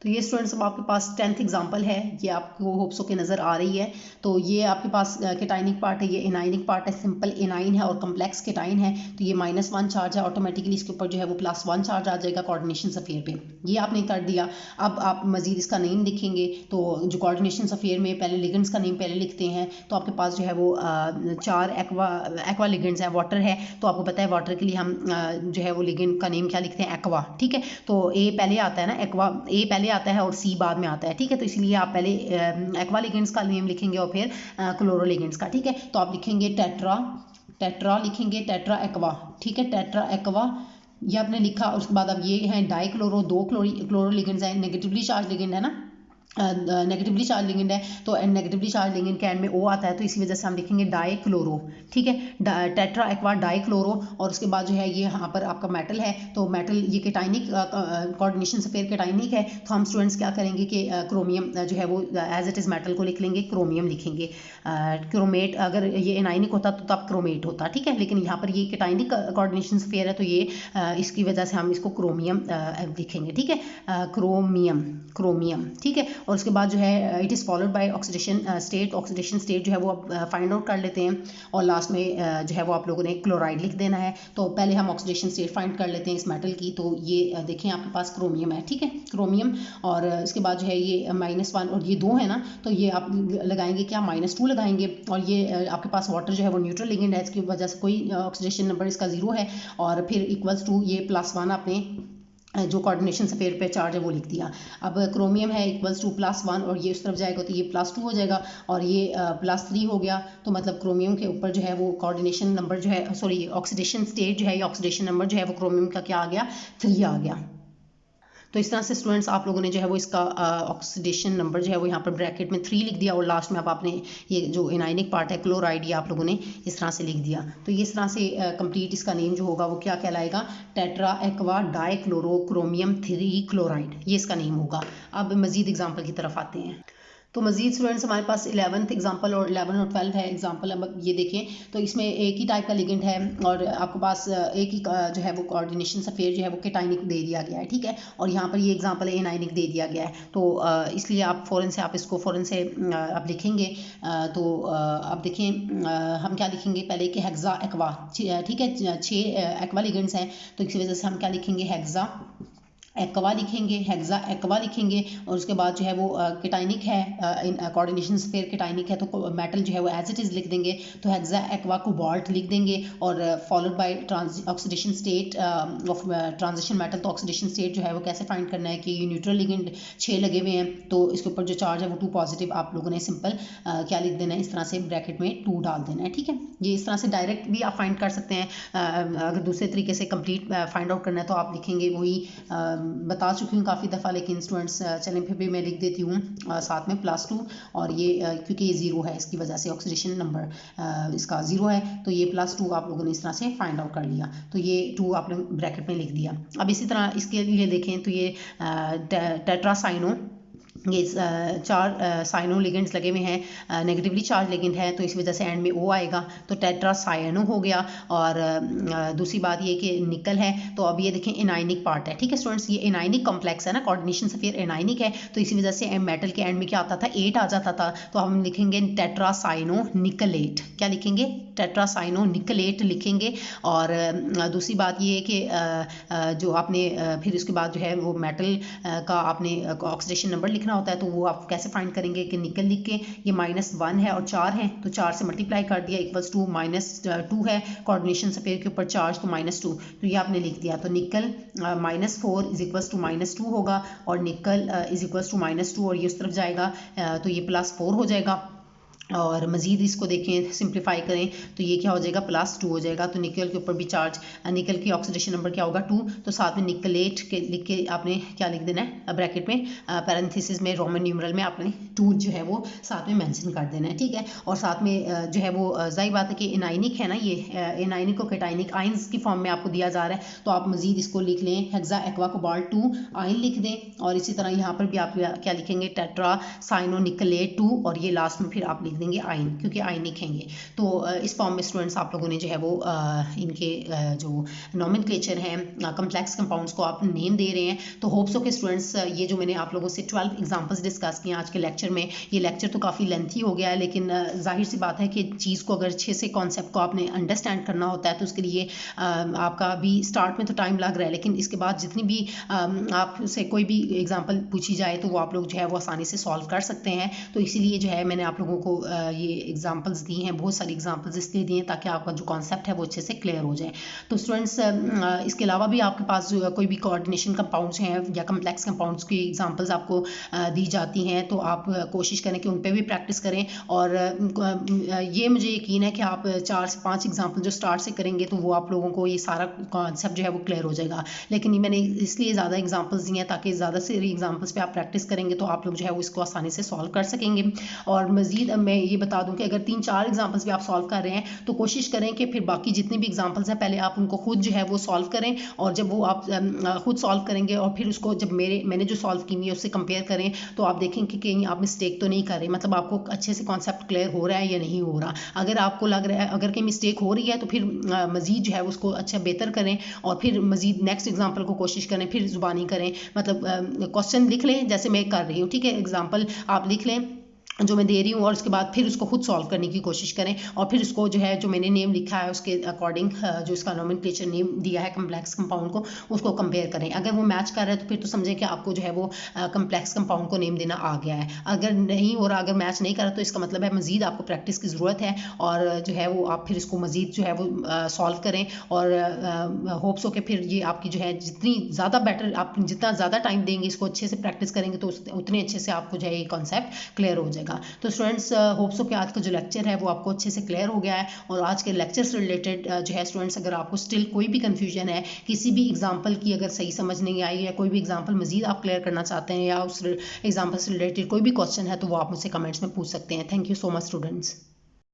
तो ये स्टूडेंट्स अब आपके पास 10th एग्जांपल है, ये आपको होप्सो के नज़र आ रही है। तो ये आपके पास केटाइनिक पार्ट है, ये एनाइनिक पार्ट है, सिंपल एनाइन है और कम्प्लेक्स केटाइन है, तो ये -1 चार्ज है, ऑटोमेटिकली इसके ऊपर जो है वो +1 चार्ज आ जाएगा कोऑर्डिनेशन सफ़ेयर पे, ये आपने कर दिया। अब आप मज़ीद इसका नेम लिखेंगे, तो जो कोऑर्डिनेशन सफ़ेयर में पहले लिगेंड्स का नेम पहले लिखते हैं, तो आपके पास जो है वो 4 एक्वा लिगेंड्स हैं, वाटर है, तो आपको पता है वाटर के लिए हम जो है वो लिगेंड का नेम क्या लिखते हैं, एक्वा, ठीक है। तो ए पहले आता है ना, एक्वा ए पहले आता है और सी बाद में आता है, ठीक है। तो इसलिए आप पहले एक्वा लिगेंड्स का नेम लिखेंगे और फिर क्लोरो लिगेंड्स का, ठीक है। तो आप लिखेंगे टेट्रा लिखेंगे, टेट्रा एक्वा, ठीक है, टेट्रा एक्वा ये आपने लिखा। और उसके बाद अब ये है डाइक्लोरो, 2 क्लोरो लिगेंड्स हैं, नेगेटिवली चार्ज लिगेंड है ना, नेगेटिवली चार्ज लिगेंड है, तो नेगेटिवली चार्ज लिगेंड के एंड में O आता है, तो इसी वजह से हम लिखेंगे डाइक्लोरो, ठीक है, टेट्रा एक्वा डाइक्लोरो। और उसके बाद जो है ये यहाँ पर आपका मेटल है, तो मेटल ये केटाइनिक कोऑर्डिनेशन सफ़ेयर केटाइनिक है, तो हम स्टूडेंट्स क्या करेंगे कि क्रोमियम जो है वो एज इट इज़ मेटल को लिख लेंगे, क्रोमियम लिखेंगे। क्रोमेट अगर ये एनाइनिक होता तो तब क्रोमेट होता, ठीक है, लेकिन यहाँ पर ये केटाइनिक कोऑर्डिनेशन सफ़ेयर है, तो ये इसकी वजह से हम इसको क्रोमियम लिखेंगे, ठीक है, क्रोमियम, ठीक है। और उसके बाद जो है it is followed by oxidation state, oxidation state जो है वो आप फाइंड आउट कर लेते हैं, और लास्ट में जो है वो आप लोगों ने क्लोराइड लिख देना है। तो पहले हम ऑक्सीडेशन स्टेट फाइंड कर लेते हैं इस मेटल की, तो ये देखें आपके पास क्रोमियम है, ठीक है, क्रोमियम। और इसके बाद जो है ये -1 और ये 2 है ना, तो ये आप लगाएंगे क्या, -2 लगाएंगे। और ये आपके पास वाटर जो है वो न्यूट्रल लिगेंड है, इसकी वजह से कोई ऑक्सीडेशन नंबर इसका 0 है, और फिर इक्वल्स टू ये +1 आपने जो कोऑर्डिनेशन सफ़ेयर पे चार्ज है वो लिख दिया। अब क्रोमियम है इक्वल्स टू +1 और ये उस तरफ जाएगा तो ये +2 हो जाएगा, और ये +3 हो गया, तो मतलब क्रोमियम के ऊपर जो है वो कोऑर्डिनेशन नंबर जो है सॉरी ऑक्सीडेशन स्टेट जो है या ऑक्सीडेशन नंबर जो है वो क्रोमियम का क्या आ गया, 3 आ गया। तो इस तरह से स्टूडेंट्स आप लोगों ने जो है वो इसका ऑक्सीडेशन नंबर जो है वो यहाँ पर ब्रैकेट में 3 लिख दिया, और लास्ट में अब आपने ये जो एनाइनिक पार्ट है क्लोराइड ये आप लोगों ने इस तरह से लिख दिया। तो ये इस तरह से कंप्लीट इसका नेम जो होगा वो क्या कहलाएगा, tetra aqua dichloro chromium 3 chloride, ये इसका नेम होगा। अब मज़ीद एग्जाम्पल की तरफ आते हैं। तो मज़ीद स्टूडेंट्स हमारे पास 11th एग्जाम्पल और 11 और 12 है एग्जाम्पल। अब ये देखें तो इसमें एक ही टाइप का लिगेंड है, और आपके पास एक ही जो है वो कोऑर्डिनेशन सफ़ेयर जो है वो केटाइनिक दे दिया गया है, ठीक है। और यहाँ पर ये एग्जाम्पल है एनाइनिक दे दिया गया है, तो इसलिए आप इसको फ़ौरन से आप लिखेंगे। तो अब देखें हम क्या लिखेंगे पहले कि हेक्सा एक्वा, ठीक है, 6 एक्वा लिगेंड्स हैं, तो इसी वजह से हम क्या लिखेंगे, हेक्सा एक्वा लिखेंगे, हेक्सा एक्वा लिखेंगे, और उसके बाद जो है वो केटाइनिक है, इन कोऑर्डिनेशन स्फीयर केटाइनिक है तो मेटल जो है वो एज इट इज़ लिख देंगे, तो हेक्सा एक्वा कोबाल्ट लिख देंगे, और followed by oxidation state of transition metal. तो ऑक्सीडेशन स्टेट जो है वो कैसे फाइंड करना है कि न्यूट्रल लिगेंड 6 लगे हुए हैं, तो इसके ऊपर जो चार्ज है वो 2 पॉजिटिव, आप लोगों ने सिंपल क्या लिख देना है, इस तरह से ब्रैकेट में 2 डाल देना है, ठीक है। ये इस तरह से डायरेक्ट भी आप फाइंड कर सकते हैं, अगर दूसरे तरीके से कंप्लीट फाइंड आउट करना है तो आप लिखेंगे वही बता चुकी हूँ काफ़ी दफ़ा, लेकिन स्टूडेंट्स चलें फिर भी मैं लिख देती हूँ साथ में +2, और ये क्योंकि ये 0 है इसकी वजह से ऑक्सीडेशन नंबर इसका 0 है, तो ये +2 आप लोगों ने इस तरह से फाइंड आउट कर लिया, तो ये 2 आप लोग ब्रैकेट में लिख दिया। अब इसी तरह इसके लिए देखें तो ये टेट्रासाइनो, ये 4 साइनो लिगेंड्स लगे हुए हैं, नेगेटिवली चार्ज लिगेंड है, तो इस वजह से एंड में O आएगा, तो टेट्रासाइनो हो गया। और दूसरी बात ये कि निकल है, तो अब ये देखें एनाइनिक पार्ट है, ठीक है स्टूडेंट्स, ये एनाइनिक कॉम्प्लेक्स है ना, कोऑर्डिनेशन स्फीयर एनाइनिक है, तो इसी वजह से मेटल के एंड में क्या आता था, 8 आ जाता था, तो हम लिखेंगे टेट्रासाइनो निकलेट, क्या लिखेंगे, टेट्रासाइनो निकलेट लिखेंगे। और दूसरी बात ये है कि जो आपने फिर उसके बाद जो है वो मेटल का आपने ऑक्सीडेशन नंबर लिखना होता है, तो वो आप कैसे फाइंड करेंगे कि निकल लिख के, ये -1 है और 4 है, तो 4 से मल्टीप्लाई कर दिया इक्वल्स टू -2 है, कोऑर्डिनेशन स्फीयर के ऊपर चार्ज तो -2, तो ये आपने लिख दिया, तो निकल -4 इज इक्वल्स टू -2 होगा, और निकल इज इक्वल्स टू -2, और ये उस तरफ जाएगा, तो ये +4 हो जाएगा। और मज़ीद इसको देखें, सिंप्लीफाई करें तो ये क्या हो जाएगा, +2 हो जाएगा, तो निकल के ऊपर भी चार्ज, निकल की ऑक्सीडेशन नंबर क्या होगा 2, तो साथ में निकलेट के लिख के आपने क्या लिख देना है, ब्रैकेट में पैरेंथेसिस में रोमन न्यूमरल में आपने 2 जो है वो साथ में मेंशन कर देना है, ठीक है। और साथ में जो है वो जाहिर बात है कि एनाइनिक है ना, ये एनाइनिक को केटाइनिक आइंस की फॉर्म में आपको दिया जा रहा है, तो आप मज़ीद इसको लिख लें, हेक्सा एक्वा कोबाल्ट 2 आइन लिख दें, और इसी तरह यहाँ पर भी आप क्या लिखेंगे, टेट्रासाइनो निकलेट 2, और ये लास्ट में फिर आप लिख देंगे आइन, क्योंकि आइन लिखेंगे। तो इस फॉर्म में स्टूडेंट्स आप लोगों ने जो है वो इनके जो नॉमेनक्लेचर हैं कम्प्लेक्स कंपाउंड्स को आप नेम दे रहे हैं। तो होप्स हो के स्टूडेंट्स ये जो मैंने आप लोगों से 12 एग्जांपल्स डिस्कस किए आज के लेक्चर में, ये लेक्चर तो काफ़ी लेंथी हो गया है, लेकिन जाहिर सी बात है कि चीज़ को अगर अच्छे से कॉन्सेप्ट को आपने अंडरस्टैंड करना होता है तो उसके लिए आपका भी स्टार्ट में तो टाइम लग रहा है, लेकिन इसके बाद जितनी भी आपसे कोई भी एग्जाम्पल पूछी जाए तो वो आप लोग जो है वो आसानी से सॉल्व कर सकते हैं। तो इसीलिए जो है मैंने आप लोगों को ये एग्जांपल्स दी हैं, बहुत सारी एग्जांपल्स इसलिए दी हैं ताकि आपका जो कॉन्सेप्ट है वो अच्छे से क्लियर हो जाए। तो स्टूडेंट्स इसके अलावा भी आपके पास जो कोई भी कोऑर्डिनेशन कंपाउंड्स हैं या कम्प्लेक्स कंपाउंड्स की एग्जांपल्स आपको दी जाती हैं, तो आप कोशिश करें कि उन पर भी प्रैक्टिस करें। और ये मुझे यकीन है कि आप 4 से 5 एग्जाम्पल जो स्टार्ट से करेंगे तो वो आप लोगों को ये सारा कॉन्सेप्ट जो है वो क्लियर हो जाएगा। लेकिन मैंने इसलिए ज़्यादा एग्जाम्पल्स दी हैं ताकि ज़्यादा से एग्जाम्पल्स पे आप प्रैक्टिस करेंगे तो आप लोग जो है वो इसको आसानी से सॉल्व कर सकेंगे। और मज़ीद मैं ये बता दूं कि अगर 3-4 एग्जांपल्स भी आप सॉल्व कर रहे हैं तो कोशिश करें कि फिर बाकी जितने भी एग्जांपल्स हैं पहले आप उनको खुद जो है वो सॉल्व करें, और जब वो आप खुद सॉल्व करेंगे और फिर उसको जब मैंने जो सॉल्व की हुई है उससे कंपेयर करें तो आप देखें कि कहीं आप मिस्टेक तो नहीं कर रहे, मतलब आपको अच्छे से कॉन्सेप्ट क्लियर हो रहा है या नहीं हो रहा। अगर आपको लग रहा है अगर कहीं मिस्टेक हो रही है तो फिर मज़ीद जो है उसको अच्छा बेहतर करें, और फिर मज़ीद नेक्स्ट एग्जाम्पल को कोशिश करें, फिर ज़ुबानी करें, मतलब क्वेश्चन लिख लें जैसे मैं कर रही हूँ, ठीक है, एग्जाम्पल आप लिख लें जो मैं दे रही हूँ, और उसके बाद फिर उसको खुद सॉल्व करने की कोशिश करें, और फिर उसको जो है जो मैंने नेम लिखा है उसके अकॉर्डिंग जो इसका नोमेनक्लेचर नेम दिया है कम्प्लेक्स कंपाउंड को उसको कंपेयर करें। अगर वो मैच कर रहा है तो फिर तो समझें कि आपको जो है वो कम्प्लेक्स कंपाउंड को नेम देना आ गया है। अगर नहीं हो रहा, अगर मैच नहीं कर रहा तो इसका मतलब है मज़ीद आपको प्रैक्टिस की ज़रूरत है, और जो है वो आप फिर इसको मज़ीद जो है वो सॉल्व करें। और होप्स हो के फिर ये आपकी जो है जितनी ज़्यादा बेटर, आप जितना ज़्यादा टाइम देंगे इसको अच्छे से प्रैक्टिस करेंगे तो उतने अच्छे से आपको जो है ये कॉन्सेप्ट क्लियर हो जाएगा। तो स्टूडेंट्स होप्स हो कि आज का जो लेक्चर है वो आपको अच्छे से क्लियर हो गया है। और आज के लेक्चर से रिलेटेड जो है स्टूडेंट्स अगर आपको स्टिल कोई भी कंफ्यूजन है, किसी भी एग्जांपल की अगर सही समझ नहीं आई, या कोई भी एग्जांपल मजीद आप क्लियर करना चाहते हैं, या उस एग्जांपल से रिलेटेड कोई भी क्वेश्चन है तो वो आप मुझसे कमेंट्स में पूछ सकते हैं। Thank you so much students.